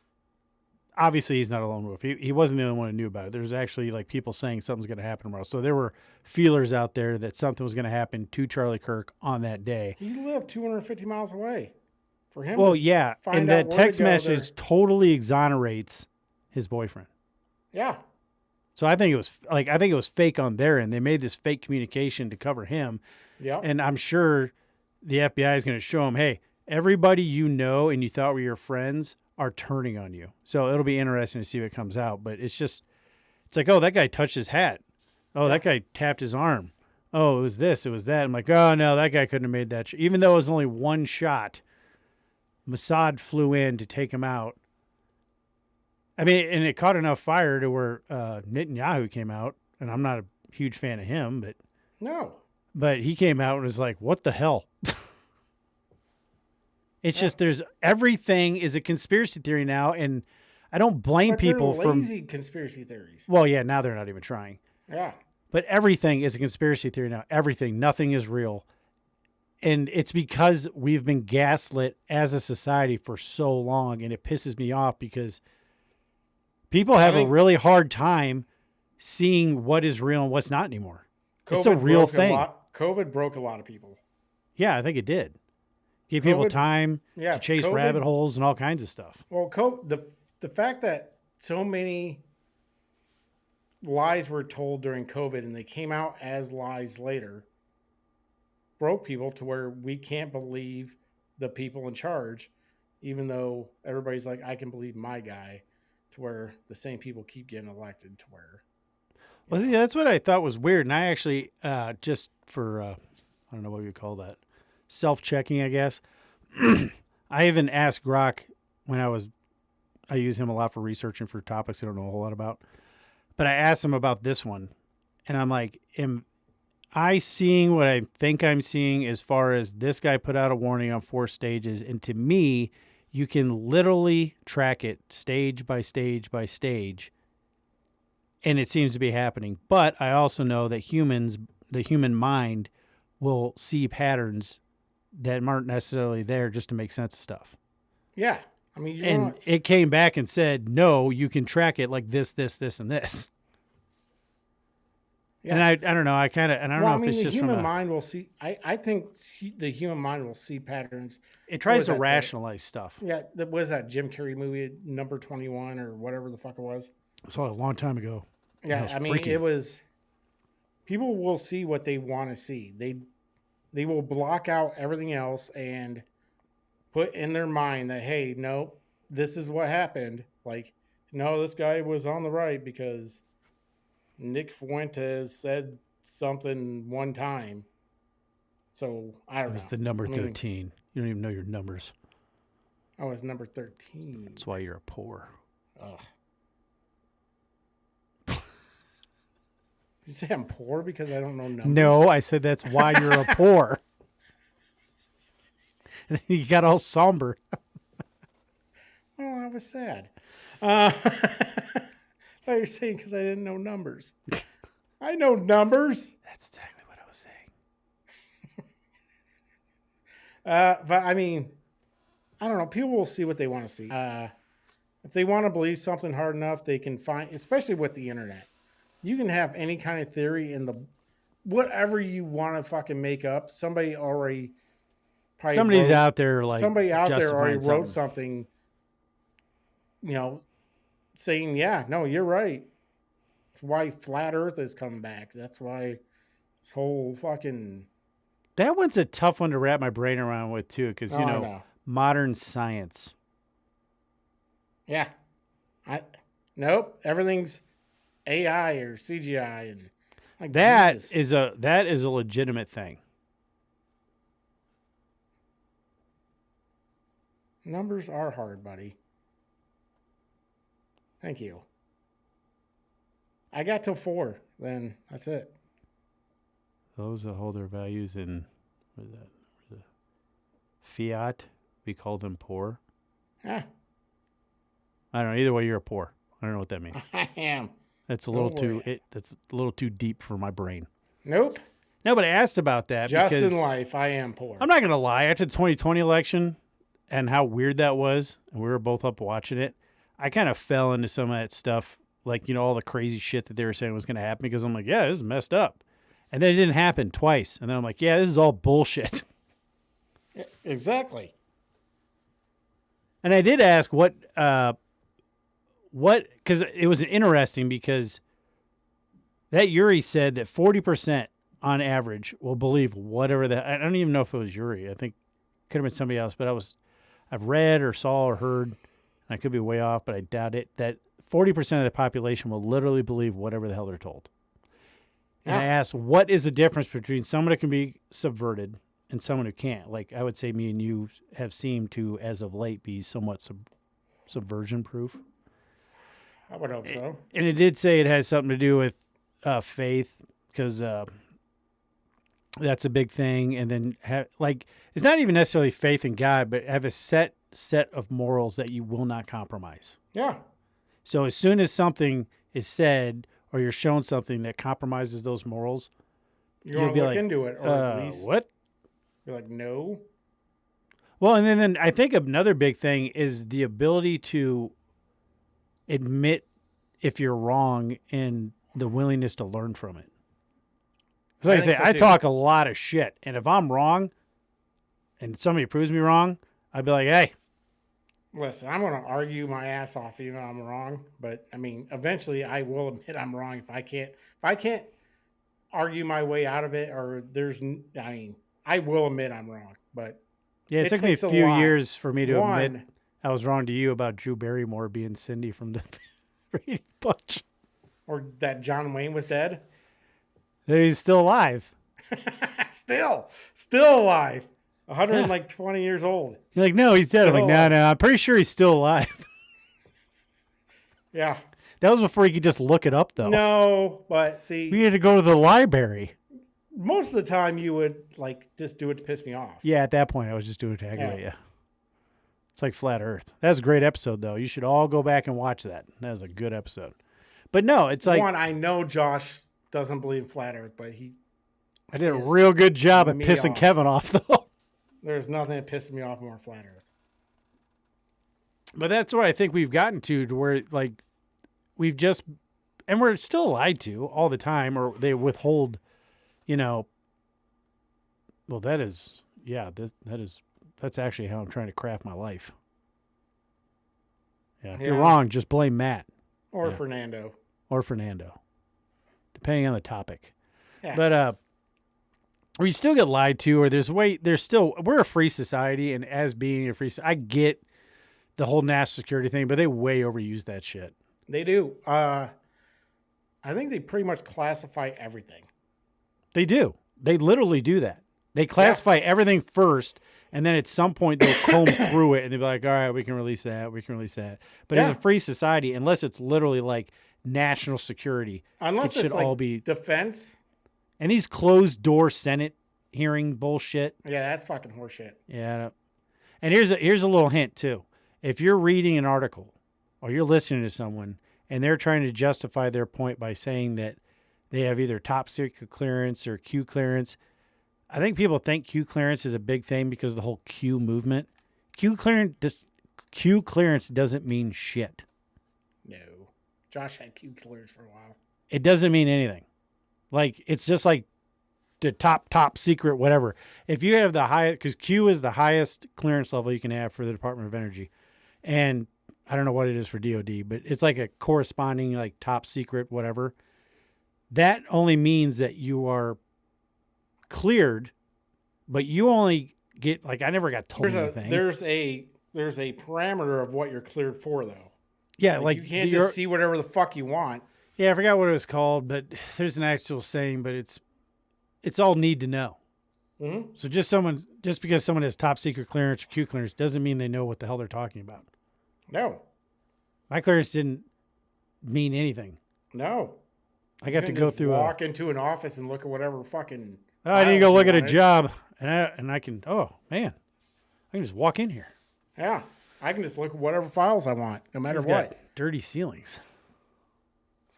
Obviously, he's not a lone wolf. He wasn't the only one who knew about it. There's actually like people saying something's going to happen tomorrow. So there were feelers out there that something was going to happen to Charlie Kirk on that day. He lived 250 miles away. For him, Well, to yeah, find and out that where to text go message there- totally exonerates his boyfriend. Yeah. So I think it was fake on their end. They made this fake communication to cover him. Yep. And I'm sure the FBI is going to show him, hey, everybody you know and you thought were your friends are turning on you. So it'll be interesting to see what comes out. But it's like, oh, that guy touched his hat. Oh, that guy tapped his arm. Oh, it was this, it was that. I'm like, oh, no, that guy couldn't have made that. Even though it was only one shot, Mossad flew in to take him out. I mean, and it caught enough fire to where Netanyahu came out, and I'm not a huge fan of him, but he came out and was like, what the hell? It's just everything is a conspiracy theory now, and I don't blame people they're from lazy conspiracy theories. Well, yeah, now they're not even trying. Yeah. But everything is a conspiracy theory now. Everything, nothing is real. And it's because we've been gaslit as a society for so long, and it pisses me off because people have a really hard time seeing what is real and what's not anymore. It's a real thing. COVID broke a lot of people. Yeah, I think it did. Give people time to chase rabbit holes and all kinds of stuff. Well, the fact that so many lies were told during COVID and they came out as lies later broke people to where we can't believe the people in charge. even though everybody's like, I can believe my guy, to where the same people keep getting elected to where. Well, see, that's what I thought was weird. And I actually, just for, I don't know what you call that, self-checking, I guess. I even asked Grok when I use him a lot for researching for topics I don't know a whole lot about. But I asked him about this one. And I'm like, am I seeing what I think I'm seeing as far as this guy put out a warning on 4 stages? And to me, you can literally track it stage by stage by stage. And it seems to be happening. But I also know that the human mind, will see patterns that aren't necessarily there just to make sense of stuff. Yeah. I mean, and it came back and said, no, you can track it like this, this, this, and this. Yeah. And I don't know. I don't know if it's just the human mind will see. I think the human mind will see patterns. It tries to rationalize stuff. Yeah. What was that Jim Carrey movie, Number 21 or whatever the fuck it was? I saw it a long time ago. Yeah. I mean, it was, people will see what they want to see. They will block out everything else and put in their mind that, hey, no, this is what happened. Like, no, this guy was on the right because Nick Fuentes said something one time. So, I don't know. It was the number 13. You don't even know your numbers. Oh, it's number 13. That's why you're a poor. Ugh. You say I'm poor because I don't know numbers? No, I said that's why you're a poor. And then you got all somber. Oh, I was sad. I thought you were saying because I didn't know numbers. I know numbers. That's exactly what I was saying. But I mean, I don't know. People will see what they want to see. If they want to believe something hard enough, they can find, especially with the internet. You can have any kind of theory in whatever you want to fucking make up. Somebody already somebody's out there like somebody out there already wrote something, saying, yeah, no, you're right. That's why flat Earth is coming back. That's why this whole fucking. That one's a tough one to wrap my brain around with too, because modern science. Yeah, nope. Everything's AI or CGI, and like that Jesus. is a legitimate thing. Numbers are hard, buddy. Thank you. I got till 4, then that's it. Those that hold their values in what is that? Fiat, we call them poor. Yeah. I don't know. Either way, you're a poor. I don't know what that means. I am. That's a little too deep for my brain. Nope. No, but I asked about that just because in life, I am poor. I'm not going to lie. After the 2020 election and how weird that was, and we were both up watching it, I kind of fell into some of that stuff, like, all the crazy shit that they were saying was going to happen, because I'm like, yeah, this is messed up. And then it didn't happen twice. And then I'm like, yeah, this is all bullshit. Exactly. And I did ask what, because it was interesting, because that Yuri said that 40% on average will believe whatever I don't even know if it was Yuri. I think it could have been somebody else, but I've read or saw or heard, and I could be way off, but I doubt it, that 40% of the population will literally believe whatever the hell they're told. And I asked, what is the difference between someone that can be subverted and someone who can't? Like, I would say me and you have seemed to, as of late, be somewhat subversion proof. I would hope so. And it did say it has something to do with faith, because that's a big thing. And then, it's not even necessarily faith in God, but have a set of morals that you will not compromise. Yeah. So as soon as something is said or you're shown something that compromises those morals, you'll be look into it, or at least what? You're like, no. Well, and then I think another big thing is the ability to admit if you're wrong and the willingness to learn from it. Like I say, I talk a lot of shit, and if I'm wrong and somebody proves me wrong, I'd be like, hey. Listen, I'm going to argue my ass off even if I'm wrong, but I mean, eventually I will admit I'm wrong if I can't argue my way out of it, or I will admit I'm wrong, but Yeah, it took me a takes a few lot. years for me to admit One, I was wrong to you about Drew Barrymore being Cindy from the Brady Bunch. or that John Wayne was dead. That he's still alive. Still alive. 120 years old. You're like, no, he's dead. I'm Still like, no, alive. no, I'm pretty sure he's still alive. Yeah. That was before you could just look it up, though. No, but see, We had to go to the library. most of the time you would like just do it to piss me off. Yeah, at that point, I was just doing it to aggravate Yeah. you. It's like Flat Earth. That was a great episode, though. You should all go back and watch that. That was a good episode. But no, it's like One, I know Josh doesn't believe in flat Earth, but I did a pissed real good job at me pissing off. Kevin off, though. there's nothing that pisses me off more than flat Earth. But that's where I think we've gotten to where, like, we've just, and we're still lied to all the time, or they withhold, you know. Well, that is, yeah, that's actually how I'm trying to craft my life. Yeah, if you're Yeah. wrong, just blame Matt Or Yeah. Fernando. or Fernando, depending on the topic. Yeah. But we still get lied to, or we're a free society, and as being a free, I get the whole national security thing, but they way overuse that shit. They do. I think they pretty much classify everything. They do. They literally do that. They classify everything first, and then at some point they'll comb through it, and they'll be like, all right, we can release that, we can release that. But as a free society, unless it's literally like national security, Unless it should it's like all be. defense. And these closed-door Senate hearing bullshit. Yeah, that's fucking horseshit. Yeah. And here's a little hint, too. If you're reading an article or you're listening to someone and they're trying to justify their point by saying that they have either top secret clearance or Q clearance, I think people think Q clearance is a big thing because of the whole Q movement. Q clearance doesn't mean shit. No. Josh had Q clearance for a while. It doesn't mean anything. Like, it's just like the top secret, whatever. If you have the highest, because Q is the highest clearance level you can have for the Department of Energy. And I don't know what it is for DOD, but it's like a corresponding, like, top secret, whatever. That only means that you are cleared, but you only get, like, I never got told anything. There's a parameter of what you're cleared for, though. Yeah, you can't just see whatever the fuck you want. Yeah, I forgot what it was called, but there's an actual saying, but it's all need to know. Mm-hmm. So just because someone has top secret clearance or Q clearance doesn't mean they know what the hell they're talking about. No. My clearance didn't mean anything. No. I got to go through walk into an office and look at whatever fucking. I need to go files look you at a wanted. job, and I can. Oh man, I can just walk in here. Yeah, I can just look at whatever files I want, no matter It's what. got dirty ceilings.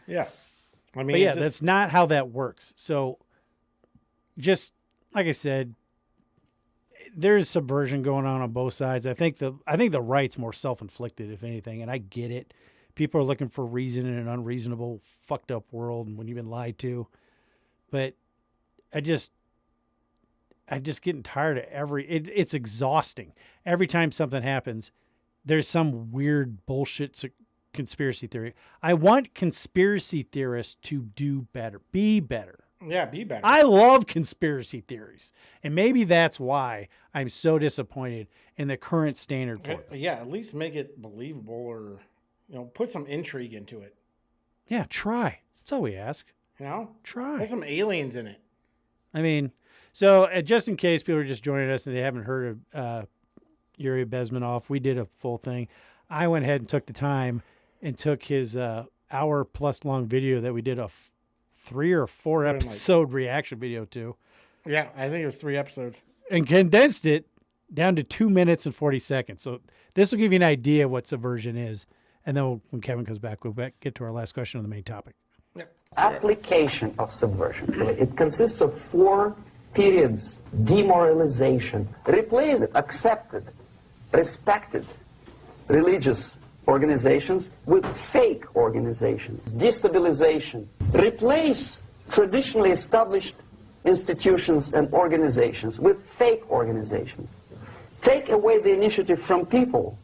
Yeah. I mean, But yeah, that's not how that works. So, just like I said, there's subversion going on both sides. I think the right's more self-inflicted, if anything, and I get it. People are looking for reason in an unreasonable, fucked up world, and when you've been lied to. But I'm just getting tired of it's exhausting. Every time something happens, there's some weird bullshit conspiracy theory. I want conspiracy theorists to do better, be better. Yeah, be better. I love conspiracy theories. And maybe that's why I'm so disappointed in the current standard for it. Yeah, at least make it believable, or put some intrigue into it. Yeah, try. That's all we ask. Try. Try. Put some aliens in it. I mean, so just in case people are just joining us and they haven't heard of Yuri Bezmenov, we did a full thing. I went ahead and took the time and took his hour-plus long video that we did a 3 or 4 episode reaction video to. Yeah, I think it was 3 episodes. And condensed it down to 2 minutes and 40 seconds. So this will give you an idea of what subversion is. And then when Kevin comes back, we'll get to our last question on the main topic. Yep. Application of subversion. It consists of 4 periods. Demoralization. Replace accepted, respected religious organizations with fake organizations. Destabilization. Replace traditionally established institutions and organizations with fake organizations. Take away the initiative from people.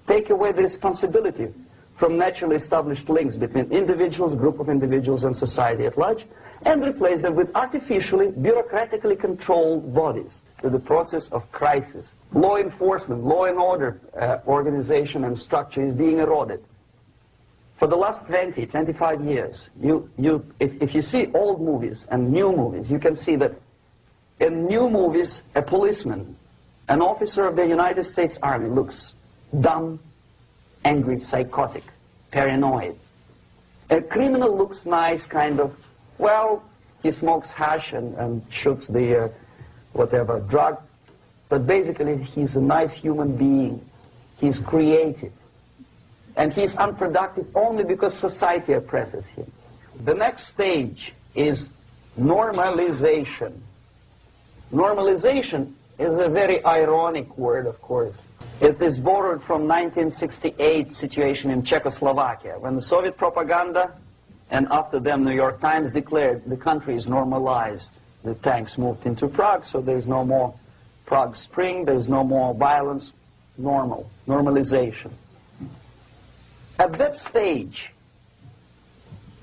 Take away the responsibility from naturally established links between individuals, group of individuals, and society at large, and replace them with artificially, bureaucratically controlled bodies to the process of crisis. Law enforcement, law and order organization and structure is being eroded. For the last 20, 25 years, if you see old movies and new movies, you can see that in new movies, a policeman, an officer of the United States Army looks dumb, angry, psychotic, paranoid. A criminal looks nice, kind of, well, he smokes hash and shoots the whatever drug, but basically he's a nice human being. He's creative. And he's unproductive only because society oppresses him. The next stage is normalization. Normalization is a very ironic word, of course. It is borrowed from 1968 situation in Czechoslovakia, when the Soviet propaganda, and after them New York Times, declared the country is normalized. The tanks moved into Prague, so there's no more Prague Spring, there's no more violence. Normalization. At that stage,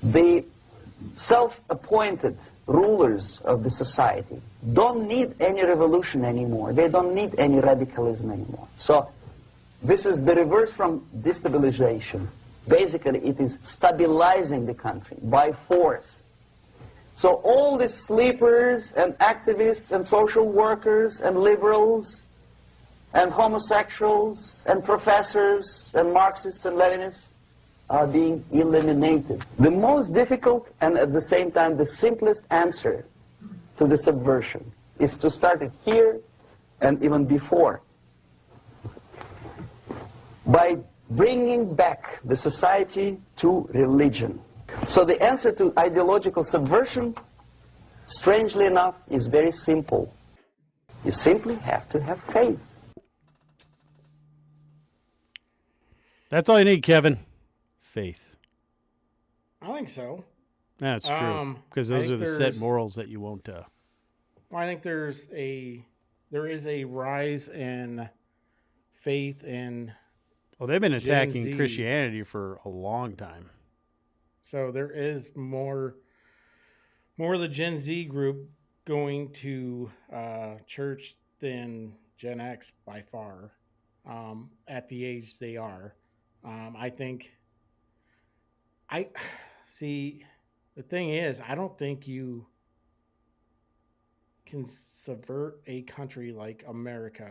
the self-appointed rulers of the society don't need any revolution anymore. They don't need any radicalism anymore. So this is the reverse from destabilization. Basically, it is stabilizing the country by force. So all the sleepers and activists and social workers and liberals and homosexuals and professors and Marxists and Leninists are being eliminated. The most difficult and at the same time the simplest answer to the subversion is to start it here and even before, by bringing back the society to religion. So the answer to ideological subversion, strangely enough, is very simple. You simply have to have faith. That's all you need, Kevin. Faith. I think so. That's true. Because those are the set morals that you won't. Well, I think there is a rise in faith in. Well, they've been attacking Christianity for a long time. So there is more of the Gen Z group going to church than Gen X by far at the age they are. The thing is, I don't think you can subvert a country like America.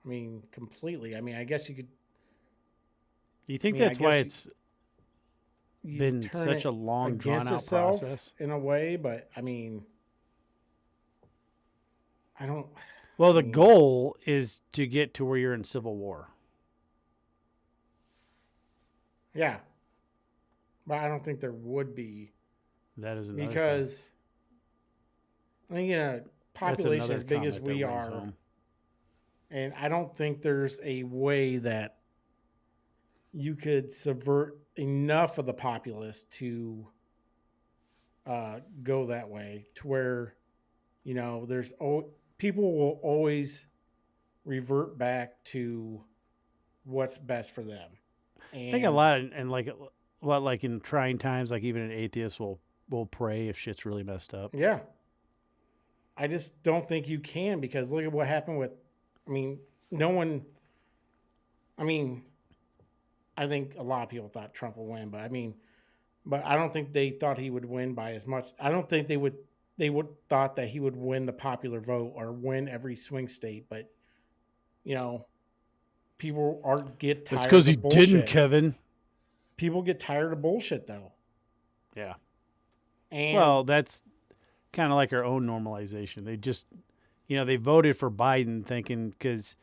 I mean, completely. I mean, I guess you could. Do you think that's why it's been such a long, drawn-out process? In a way, but I mean, I don't. Well, the goal is to get to where you're in civil war. Yeah. But I don't think there would be. That is another because thing. I think in a population as big as we are, and I don't think there's a way that you could subvert enough of the populace to go that way to where, there's people will always revert back to what's best for them. And I think a lot, and like in trying times, like even an atheist will pray if shit's really messed up. Yeah. I just don't think you can, because look at what happened with, I think a lot of people thought Trump would win, but I don't think they thought he would win by as much. I don't think they would thought that he would win the popular vote or win every swing state, but people get tired. It's because he bullshit. didn't, Kevin. People get tired of bullshit, though. Yeah. And well, that's kind of like our own normalization. They just, they voted for Biden thinking because,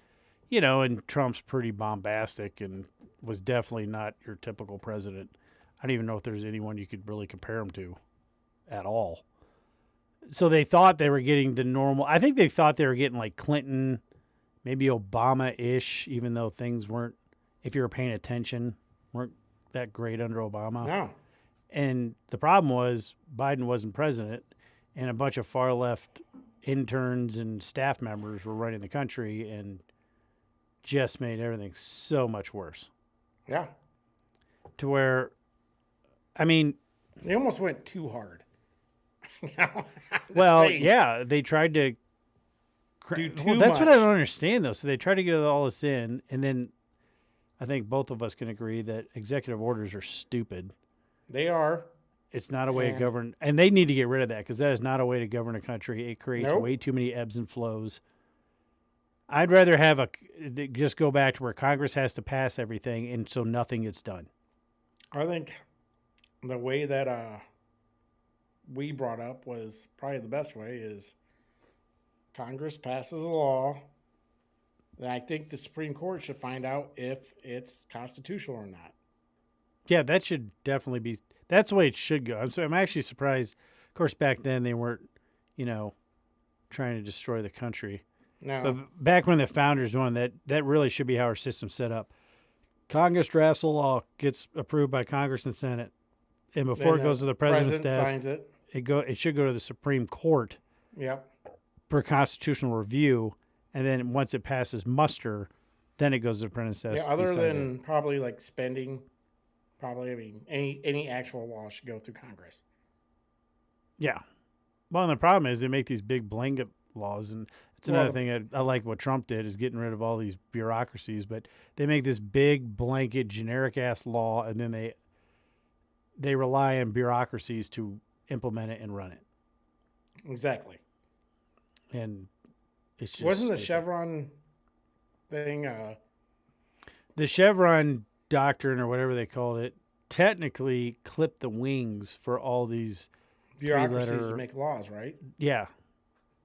and Trump's pretty bombastic and was definitely not your typical president. I don't even know if there's anyone you could really compare him to at all. So they thought they were getting the normal. I think they thought they were getting like Clinton, maybe Obama-ish, even though things weren't, if you were paying attention, weren't that great under Obama. No. And the problem was Biden wasn't president, and a bunch of far-left interns and staff members were running the country and just made everything so much worse. Yeah. to where, I mean, They almost went too hard. You know, I'm just well, saying. yeah, they tried to Do too well, that's what I much. don't understand though. So they tried to get all this in, and then I think both of us can agree that executive orders are stupid. They are. It's not a way to And- govern, and they need to get rid of that because that is not a way to govern a country. It creates Nope. way too many ebbs and flows. I'd rather have just go back to where Congress has to pass everything, and so nothing gets done. I think the way that we brought up was probably the best way is Congress passes a law. Then I think the Supreme Court should find out if it's constitutional or not. Yeah, that should definitely be. That's the way it should go. I'm actually surprised. Of course, back then they weren't, trying to destroy the country. No. But back when the founders won, that really should be how our system's set up. Congress drafts a law, gets approved by Congress and Senate, and before Then it goes to the president's desk, signs it. it should go to the Supreme Court Yep. for constitutional review, and then once it passes muster, then it goes to the president's desk. Yeah, to be other signed than in. probably like spending, any actual law should go through Congress. Yeah. Well, and the problem is they make these big blanket laws, and it's another thing I like what Trump did is getting rid of all these bureaucracies, but they make this big blanket generic ass law, and then they rely on bureaucracies to implement it and run it. Exactly. And it's just Wasn't the stupid. Chevron thing? The Chevron doctrine or whatever they called it technically clipped the wings for all these Bureaucracies three-letter- to make laws, right? Yeah,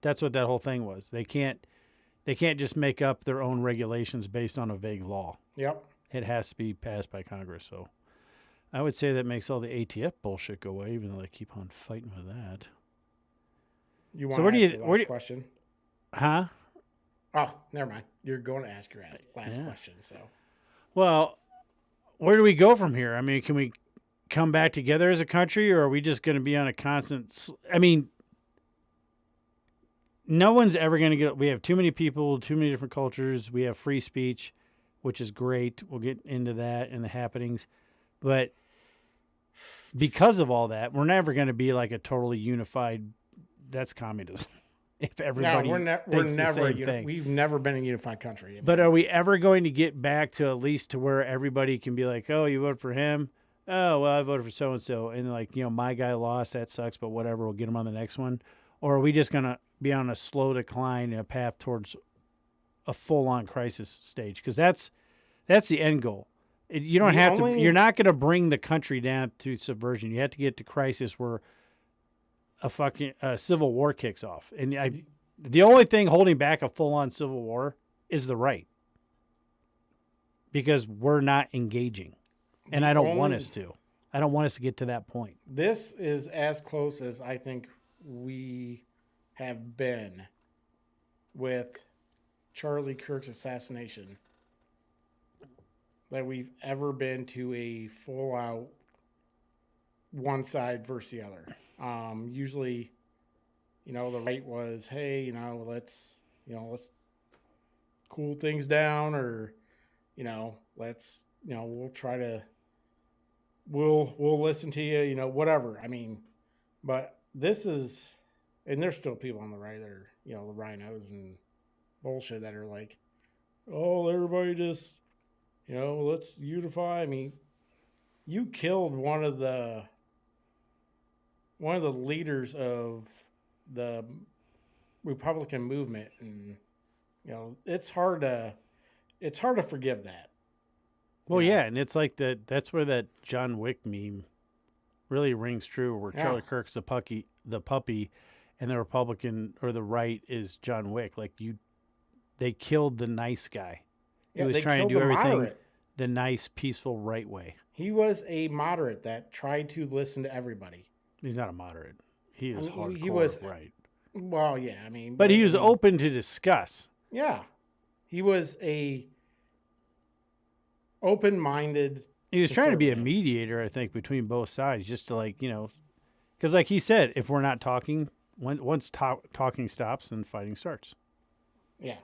that's what that whole thing was. They can't just make up their own regulations based on a vague law. Yep. It has to be passed by Congress. So I would say that makes all the ATF bullshit go away, even though they keep on fighting with that. You want So to where do ask you- your where last do- question? Huh? Oh, never mind. You're going to ask your last Yeah. question. So Well, where do we go from here? I mean, can we come back together as a country, or are we just going to be on a constant? I mean, no one's ever going to get. We have too many people, too many different cultures. We have free speech, which is great. We'll get into that and the happenings, but because of all that, we're never going to be like a totally unified. That's communism. If everybody we're thinks the never same thing. we've never been a unified country. I mean, But are we ever going to get back to at least to where everybody can be like, oh, you voted for him? Oh, well, I voted for so-and-so. And like, my guy lost. That sucks, but whatever. We'll get him on the next one. Or are we just going to be on a slow decline and a path towards a full-on crisis stage? Because that's the end goal. You don't have to. You're not going to bring the country down to subversion. You have to get to crisis where a fucking civil war kicks off. And the only thing holding back a full-on civil war is the right, because we're not engaging, and I don't want us to. I don't want us to get to that point. This is as close as I think we have been with Charlie Kirk's assassination that we've ever been to a full-out one side versus the other. Usually, the right was, hey, let's cool things down, or, let's, we'll try to, we'll listen to you, whatever. I mean, but this is, and there's still people on the right that are, the rhinos and bullshit that are like, oh, everybody just, let's unify. I mean, you killed one of the leaders of the Republican movement, and it's hard to forgive that. Well, yeah, and it's like that's where that John Wick meme really rings true, where Charlie Kirk's the puppy, and the Republican or the right is John Wick. Like they killed the nice guy. He was trying to do everything the nice, peaceful, right way. He was a moderate that tried to listen to everybody. He's not a moderate. He is hardcore he was right. Well, yeah, I mean, But he was open to discuss. Yeah, he was a open-minded. He was trying to be a mediator, I think, between both sides, just to because like he said, if we're not talking, once talking stops, then fighting starts. Yeah.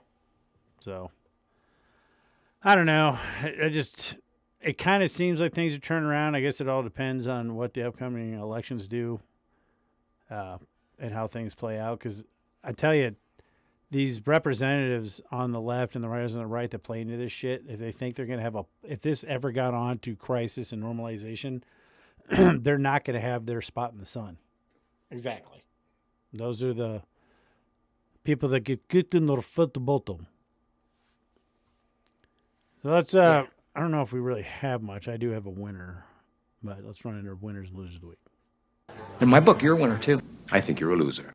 So I don't know. I just it kind of seems like things are turning around. I guess it all depends on what the upcoming elections do and how things play out. Because I tell you, these representatives on the left and the writers on the right that play into this shit, if they think they're going to have if this ever got on to crisis and normalization, they're not going to have their spot in the sun. Exactly. Those are the people that get kicked in the foot the bottom. So let's, I don't know if we really have much. I do have a winner, but let's run into winners and losers of the week. In my book, you're a winner, too. I think you're a loser.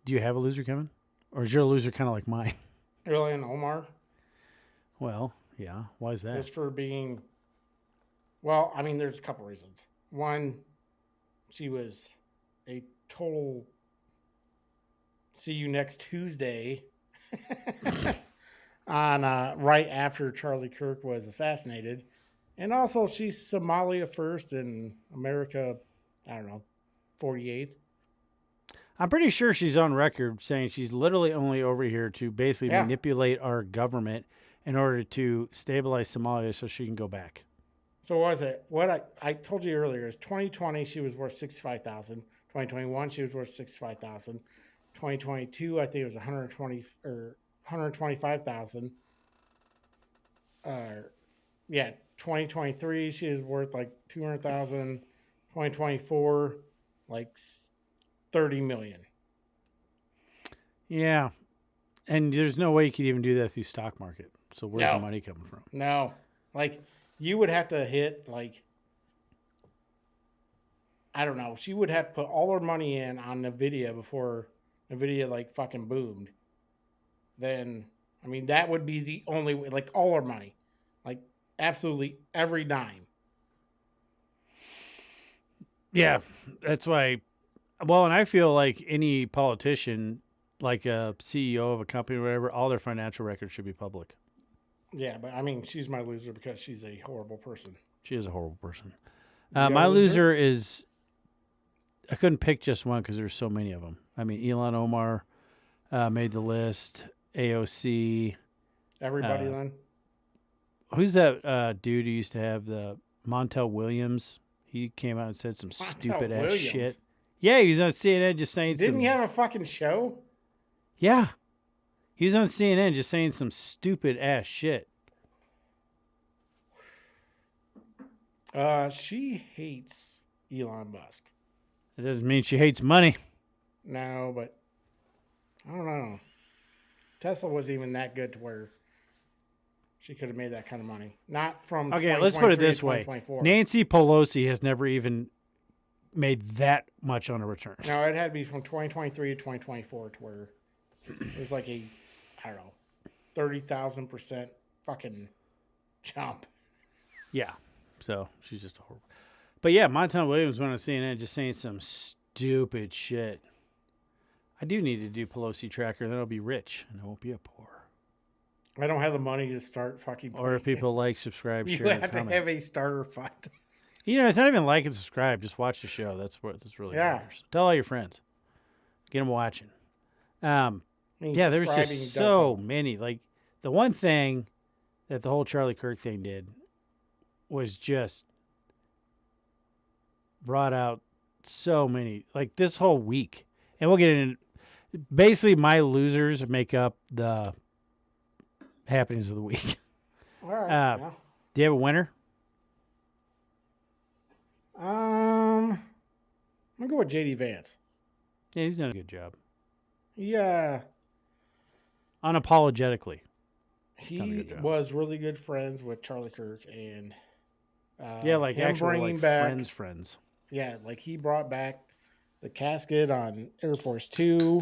Do you have a loser, Kevin? Or is your loser kind of like mine? Ilhan Omar. Well, yeah. Why is that? Just for being, well, I mean, there's a couple reasons. One, she was a total see you next Tuesday on right after Charlie Kirk was assassinated. And also she's Somalia first and America, I don't know, 48th. I'm pretty sure she's on record saying she's literally only over here to basically manipulate our government in order to stabilize Somalia so she can go back. So what was it? What I told you earlier is 2020 she was worth 65,000. 2021 she was worth 65,000. 2022 I think it was 120 or 125,000. 2023 she is worth like 200,000. 2024 like 30 million. Yeah. And there's no way you could even do that through stock market. So where's the money coming from? No. Like you would have to hit like, I don't know. She would have to put all her money in on NVIDIA before NVIDIA like fucking boomed. Then, I mean, that would be the only way, like all her money, like absolutely every dime. Yeah. That's why. Well, and I feel like any politician, like a CEO of a company or whatever, all their financial records should be public. Yeah, but I mean, she's my loser because she's a horrible person. She is a horrible person. My loser is, I couldn't pick just one because there's so many of them. I mean, Ilhan Omar made the list. AOC. Everybody then? Who's that dude who used to have the Montel Williams? He came out and said some stupid ass shit. Yeah, he was on CNN just saying Didn't he have a fucking show? Yeah. He was on CNN just saying some stupid ass shit. She hates Elon Musk. It doesn't mean she hates money. No, but I don't know. Tesla wasn't even that good to where she could have made that kind of money. Not from Okay, let's put it this way. Nancy Pelosi has never even made that much on a return. No, it had to be from 2023 to 2024 to where it was like a, I don't know, 30,000% fucking jump. Yeah. So she's just a horrible. But yeah, Montel Williams went on CNN just saying some stupid shit. I do need to do Pelosi tracker, then I'll be rich and I won't be a poor. I don't have the money to start fucking. Or if people like, subscribe, share, you have comment. to have a starter fund. You know, it's not even like and subscribe. Just watch the show. That's what this really matters. Tell all your friends. Get them watching. Yeah, there's just so many. Like, the one thing that the whole Charlie Kirk thing did was just brought out so many. Like, this whole week. And we'll get in. Basically, my losers make up the happenings of the week. All right. Do you have a winner? I'm gonna go with JD Vance. Yeah, he's done a good job. Yeah. Unapologetically. He was really good friends with Charlie Kirk and yeah, like actually like back, friends. Yeah, like he brought back the casket on Air Force 2.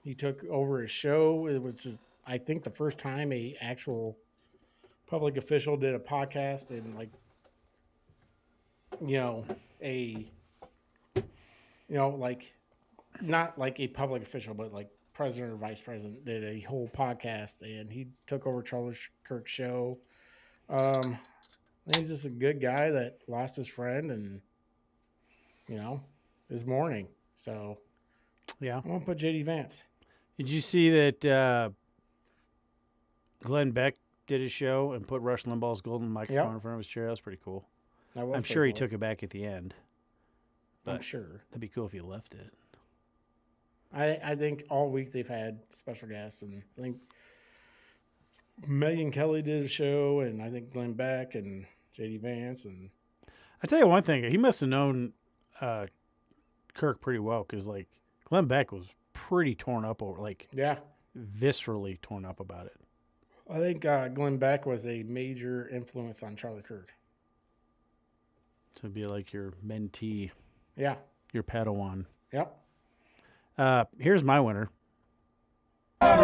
He took over his show. It was just, I think, the first time a actual public official did a podcast and like, like not like a public official, but like president or vice president did a whole podcast and he took over Charlie Kirk's show. He's just a good guy that lost his friend and, is mourning. So, yeah, I'm going to put JD Vance. Did you see that Glenn Beck did his show and put Rush Limbaugh's golden microphone in front of his chair. That was pretty cool. I'm sure he took it back at the end. I'm sure. That'd be cool if he left it. I think all week they've had special guests, and I think Megyn Kelly did a show, and I think Glenn Beck and J.D. Vance. And I tell you one thing, he must have known Kirk pretty well, because like Glenn Beck was pretty torn up over, like viscerally torn up about it. I think Glenn Beck was a major influence on Charlie Kirk. To be like your mentee. Yeah. Your Padawan. Yep. Here's my winner. I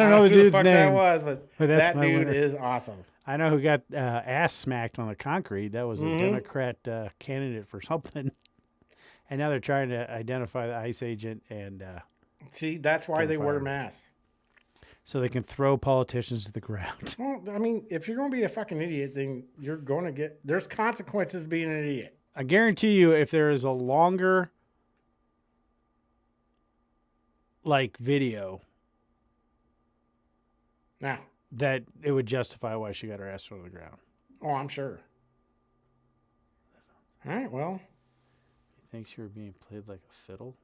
don't know the dude's name. That was, but that's that dude winner. is awesome. I know who got ass smacked on the concrete. That was a Democrat candidate for something. And now they're trying to identify the ICE agent and see, that's why they wear masks. So they can throw politicians to the ground. Well, I mean, if you're going to be a fucking idiot, then you're going to get... There's consequences to being an idiot. I guarantee you, if there is a longer, like, video, that it would justify why she got her ass thrown to the ground. Oh, I'm sure. All right, well... You think she were being played like a fiddle?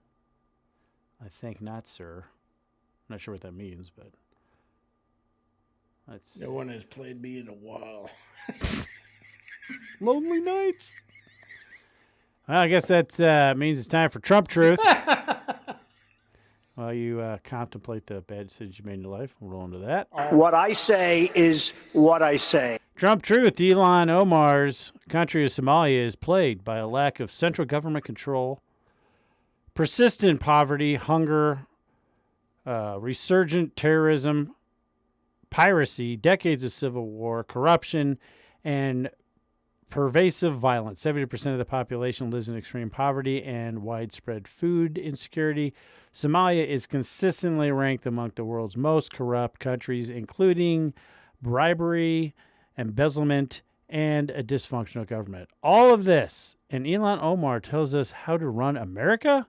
I think not, sir. I'm not sure what that means, but... Let's see. No one has played me in a while. Lonely nights. Well, I guess that means it's time for Trump Truth. While you contemplate the bad decisions you made in your life, we'll roll into that. What I say is what I say. Trump Truth. Ilhan Omar's country of Somalia is plagued by a lack of central government control, persistent poverty, hunger, resurgent terrorism, piracy, decades of civil war, corruption, and pervasive violence. 70% of the population lives in extreme poverty and widespread food insecurity. Somalia is consistently ranked among the world's most corrupt countries, including bribery, embezzlement, and a dysfunctional government. All of this, and Ilhan Omar tells us how to run America?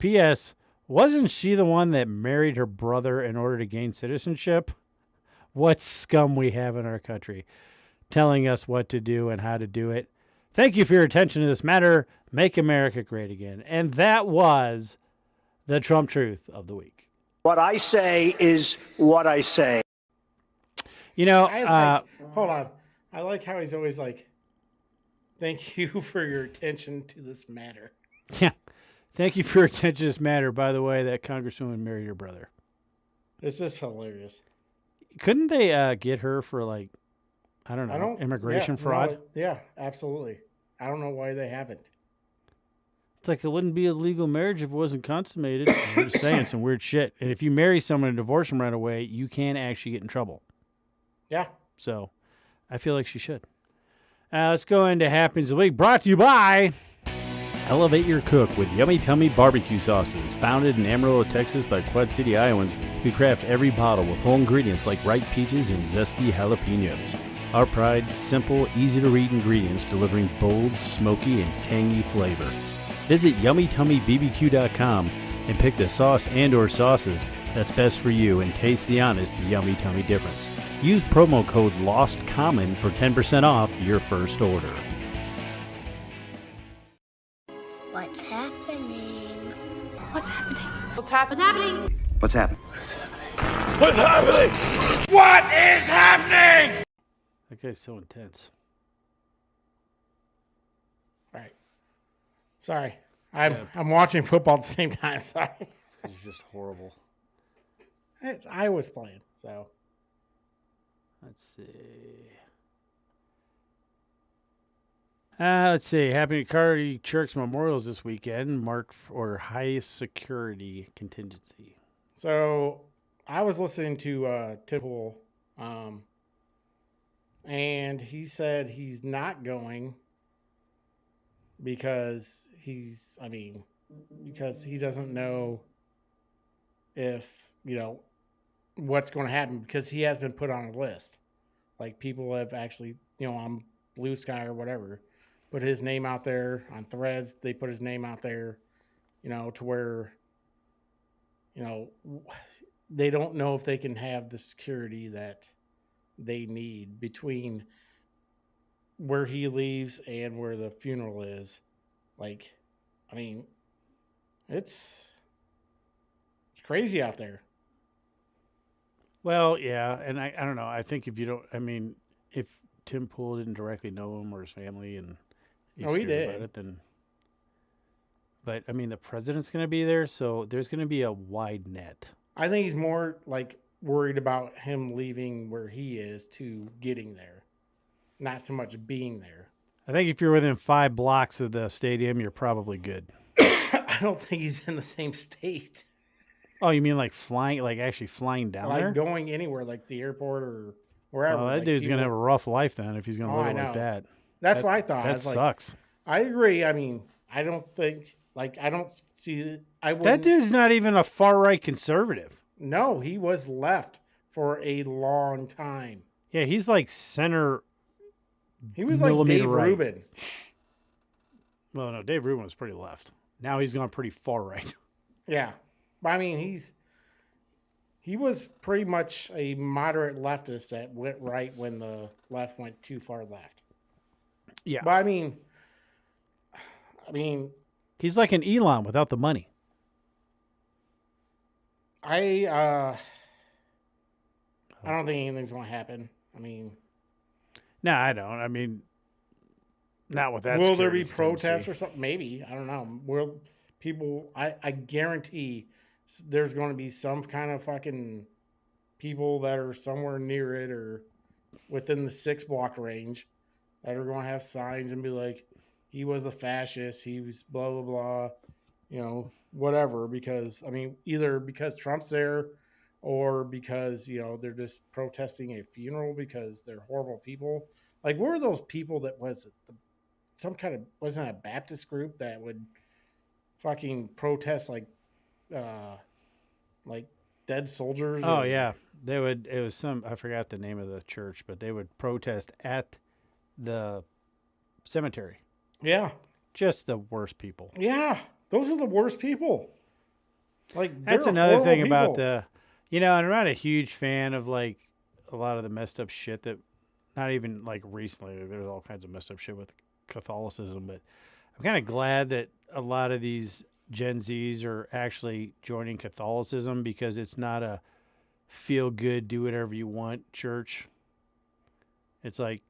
P.S. Wasn't she the one that married her brother in order to gain citizenship? What scum we have in our country, telling us what to do and how to do it. Thank you for your attention to this matter. Make America great again. And that was the Trump Truth of the week. What I say is what I say. You know, hold on. I like how he's always like, thank you for your attention to this matter. Yeah. Thank you for your attention to this matter. By the way, that Congresswoman married her brother. This is hilarious. Couldn't they get her for, like, I don't know, immigration fraud? No, yeah, absolutely. I don't know why they haven't. It's like it wouldn't be a legal marriage if it wasn't consummated. I'm just saying some weird shit. And if you marry someone and divorce them right away, you can actually get in trouble. Yeah. So I feel like she should. Let's go into Happens of the Week, brought to you by Elevate Your Cook with Yummy Tummy Barbecue Sauces. Founded in Amarillo, Texas by Quad City Iowans, we craft every bottle with whole ingredients like ripe peaches and zesty jalapenos. Our pride, simple, easy-to-read ingredients delivering bold, smoky, and tangy flavor. Visit YummyTummyBBQ.com and pick the sauce and or sauces that's best for you and taste the honest Yummy Tummy difference. Use promo code LOSTCOMMON for 10% off your first order. What's happening? What's happening? What's happening? What's happening? What's happening? What is happening? That guy's so intense. Right. Sorry. I'm watching football at the same time. Sorry. It's just horrible. It's Iowa's playing, so. Let's see. Happy Cardi Church Memorials this weekend, marked for highest security contingency. So I was listening to Tim Pool, and he said he's not going because he doesn't know if, what's going to happen, because he has been put on a list. Like, people have actually, on Blue Sky or whatever, put his name out there on Threads. They put his name out there, to where, they don't know if they can have the security that they need between where he leaves and where the funeral is. Like, I mean, it's crazy out there. Well, yeah, and I don't know. I think if Tim Pool didn't directly know him or his family, and He scared did. about it, then. But the president's going to be there, so there's going to be a wide net. I think he's more like worried about him leaving where he is to getting there, not so much being there. I think if you're within 5 blocks of the stadium, you're probably good. I don't think he's in the same state. Oh, you mean like flying, like actually flying down like there? going anywhere, like the airport or wherever. Well, that like dude's going to have a rough life then if he's going to live I it like know. that. That's what I thought. That sucks. I agree. I mean, I don't think, I don't see it. That dude's not even a far-right conservative. No, he was left for a long time. Yeah, he's like center. He was like Dave Rubin. Well, no, Dave Rubin was pretty left. Now he's gone pretty far right. Yeah. I mean, he was pretty much a moderate leftist that went right when the left went too far left. Yeah. But I mean, he's like an Elon without the money. I don't think anything's going to happen. I mean, no, I don't. I mean, not with that. Will there be protests or something? Maybe. I don't know. Will people? I guarantee there's going to be some kind of fucking people that are somewhere near it or within the 6-block range that are going to have signs and be like, he was a fascist, he was blah, blah, blah, whatever. Because, I mean, either because Trump's there or because, they're just protesting a funeral because they're horrible people. Like, what were those people that was some kind of, wasn't it a Baptist group that would fucking protest like dead soldiers? Oh, yeah. They would, it was I forgot the name of the church, but they would protest at the cemetery. Yeah. Just the worst people. Yeah. Those are the worst people. Like, that's another thing about and I'm not a huge fan of like a lot of the messed up shit that, not even like recently, there's all kinds of messed up shit with Catholicism, but I'm kind of glad that a lot of these Gen Zs are actually joining Catholicism because it's not a feel good, do whatever you want church. It's like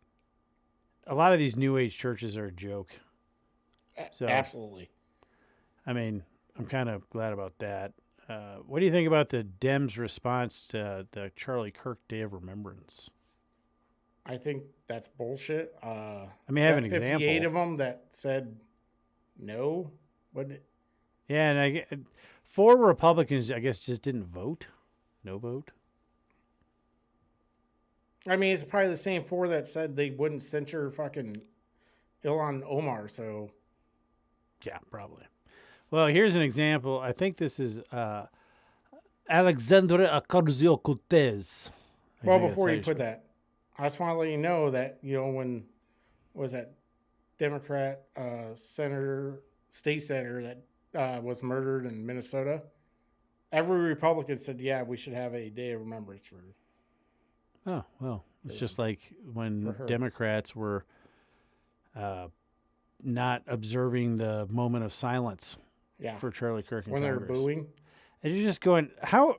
a lot of these new age churches are a joke. So, absolutely. I mean, I'm kind of glad about that. What do you think about the Dems' response to the Charlie Kirk Day of Remembrance? I think that's bullshit. I have an 58 example. 58 of them that said no. Yeah, and 4 Republicans, I guess, just didn't vote. No vote. I mean, it's probably the same 4 that said they wouldn't censure fucking Ilhan Omar. So, yeah, probably. Well, here's an example. I think this is Alexandre Ocasio-Cortez. Well, before you put that, I just want to let you know that, when was that Democrat state senator that was murdered in Minnesota, every Republican said, yeah, we should have a day of remembrance for. Oh, well, it's just like when Democrats were not observing the moment of silence for Charlie Kirk in when Congress. they were booing. And you're just going, how?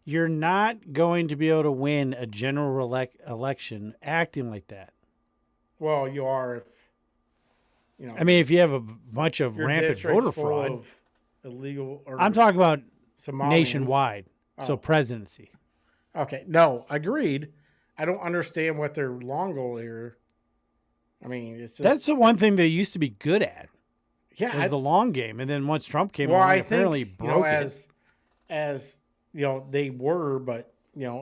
You're not going to be able to win a general election acting like that. Well, you are if, I mean, if you have a bunch of rampant voter fraud. Of illegal. I'm talking about Somalians. Nationwide. So presidency. Okay. No, agreed. I don't understand what their long goal here. I mean, it's just. That's the one thing they used to be good at. Yeah. Was the long game. And then once Trump came along, apparently broke it. As they were, but,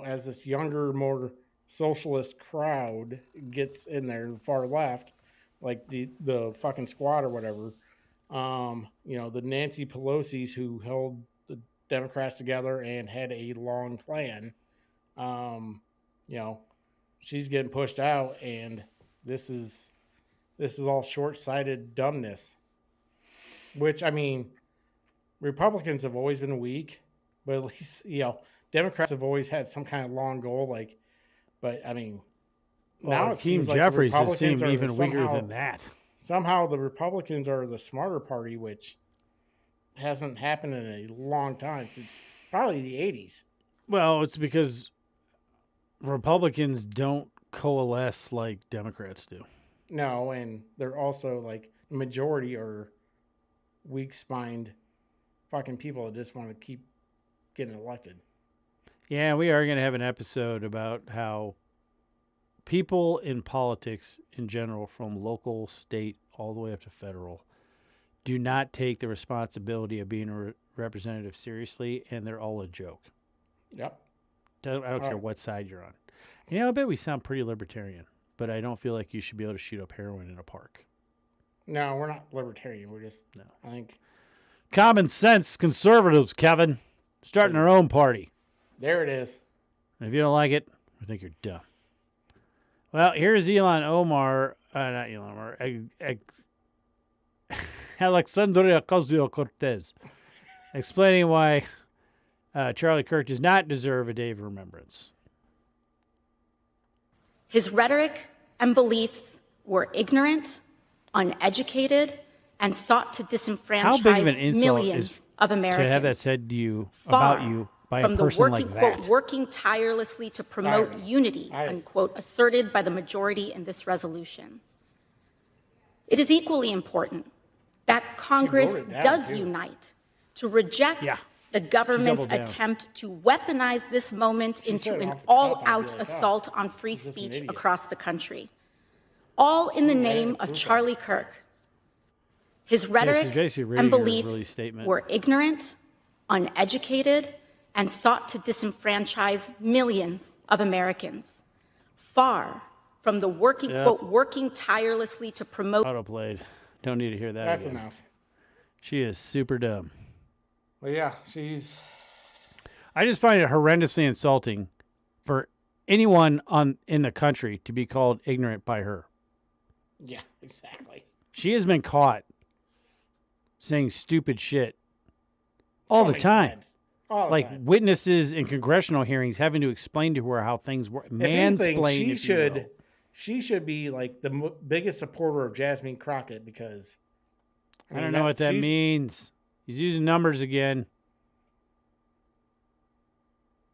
as this younger, more socialist crowd gets in there, far left, like the fucking squad or whatever, the Nancy Pelosi's who held the Democrats together and had a long plan, she's getting pushed out, and this is all short-sighted dumbness. Which, I mean, Republicans have always been weak, but at least, Democrats have always had some kind of long goal. But I mean, now it Hakeem seems like the Jeffries has Republicans seemed are even weaker than that. Somehow the Republicans are the smarter party, which hasn't happened in a long time, since probably the 80s. Well, it's because Republicans don't coalesce like Democrats do. No, and they're also like the majority are weak-spined fucking people that just want to keep getting elected. Yeah, we are going to have an episode about how people in politics in general, from local, state, all the way up to federal, do not take the responsibility of being a representative seriously, and they're all a joke. Yep. I don't care what side you're on. I bet we sound pretty libertarian, but I don't feel like you should be able to shoot up heroin in a park. No, we're not libertarian. We're just, I think. Common sense conservatives, Kevin. Starting our own party. There it is. And if you don't like it, I think you're dumb. Well, here's not Elon Omar, Alexandria Ocasio-Cortez, explaining why Charlie Kirk does not deserve a day of remembrance. His rhetoric and beliefs were ignorant, uneducated, and sought to disenfranchise How big of an insult millions is of Americans. to have that said to you Far about you by from a the person working, like that? quote, working tirelessly to promote unity, unquote, asserted by the majority in this resolution. It is equally important that Congress does unite to reject the government's attempt to weaponize this moment into an all-out assault on free speech across the country, all in the name of Charlie Kirk. His rhetoric and beliefs were ignorant, uneducated, and sought to disenfranchise millions of Americans, far from the working, quote, working tirelessly to promote. Autoplayed. Don't need to hear that. That's again. enough. She is super dumb. Well, yeah, she's. I just find it horrendously insulting for anyone in the country to be called ignorant by her. Yeah, exactly. She has been caught saying stupid shit all the time. Like witnesses in congressional hearings having to explain to her how things work. Mansplain. She should be like the biggest supporter of Jasmine Crockett, because I don't know what that means. He's using numbers again.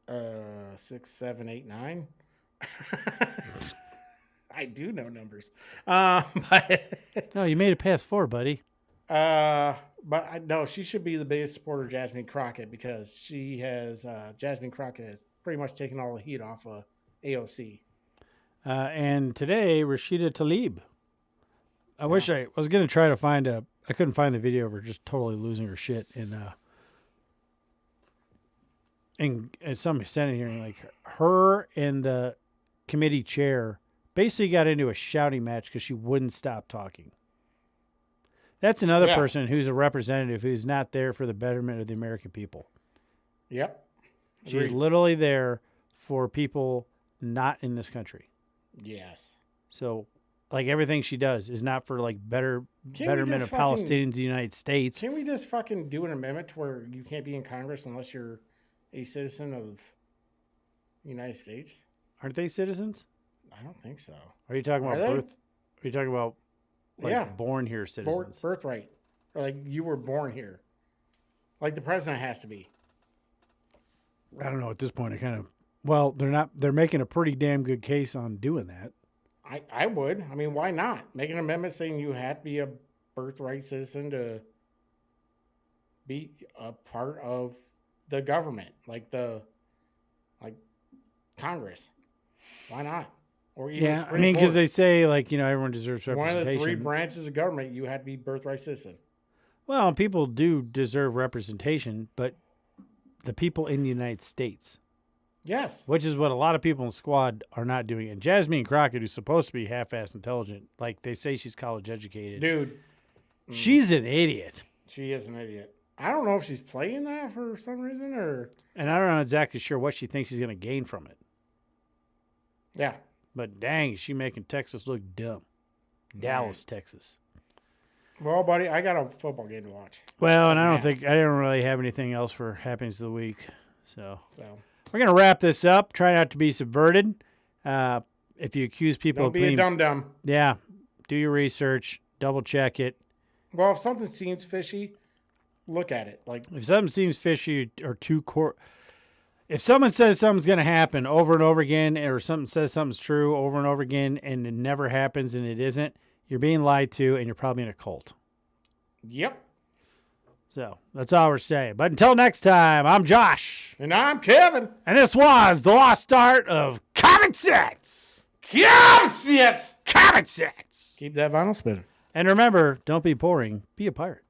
6, 7, 8, 9. I do know numbers. But no, you made it past 4, buddy. No, she should be the biggest supporter of Jasmine Crockett, because she has Jasmine Crockett has pretty much taken all the heat off of AOC. And today, Rashida Tlaib. I wish I was going to try to find I couldn't find the video of her just totally losing her shit in some Senate hearing. Like, her and the committee chair basically got into a shouting match because she wouldn't stop talking. That's another person who's a representative who's not there for the betterment of the American people. Yep. She's literally there for people not in this country. Yes. So, like, everything she does is not for, like, betterment of Palestinians in the United States. Can we just fucking do an amendment to where you can't be in Congress unless you're a citizen of the United States? Aren't they citizens? I don't think so. Are you talking about birth? Are you talking about born here citizens? Birthright. Or like you were born here. Like the president has to be. I don't know at this point. They're making a pretty damn good case on doing that. I would. I mean, why not? Make an amendment saying you have to be a birthright citizen to be a part of the government, like Congress. Why not? Or even I mean, because they say, like, everyone deserves representation. One of the 3 branches of government, you have to be birthright citizen. Well, people do deserve representation, but the people in the United States. Yes. Which is what a lot of people in Squad are not doing. And Jasmine Crockett, who's supposed to be half-assed intelligent, like they say she's college educated. Dude. She's an idiot. She is an idiot. I don't know if she's playing that for some reason or... And I don't know exactly sure what she thinks she's going to gain from it. Yeah. But dang, is she making Texas look dumb. Dallas, Texas. Well, buddy, I got a football game to watch. Well, and I don't really have anything else for happenings of the week. So we're going to wrap this up. Try not to be subverted. If you accuse people Don't of be being... a dum-dum. Yeah. Do your research. Double check it. Well, if something seems fishy, look at it. Like, if something seems fishy or if someone says something's going to happen over and over again, or something says something's true over and over again, and it never happens and it isn't, you're being lied to, and you're probably in a cult. Yep. So that's all we're saying. But until next time, I'm Josh. And I'm Kevin. And this was the lost art of common sense. Common sense. Common sense. Keep that vinyl spinning. And remember, don't be boring. Be a pirate.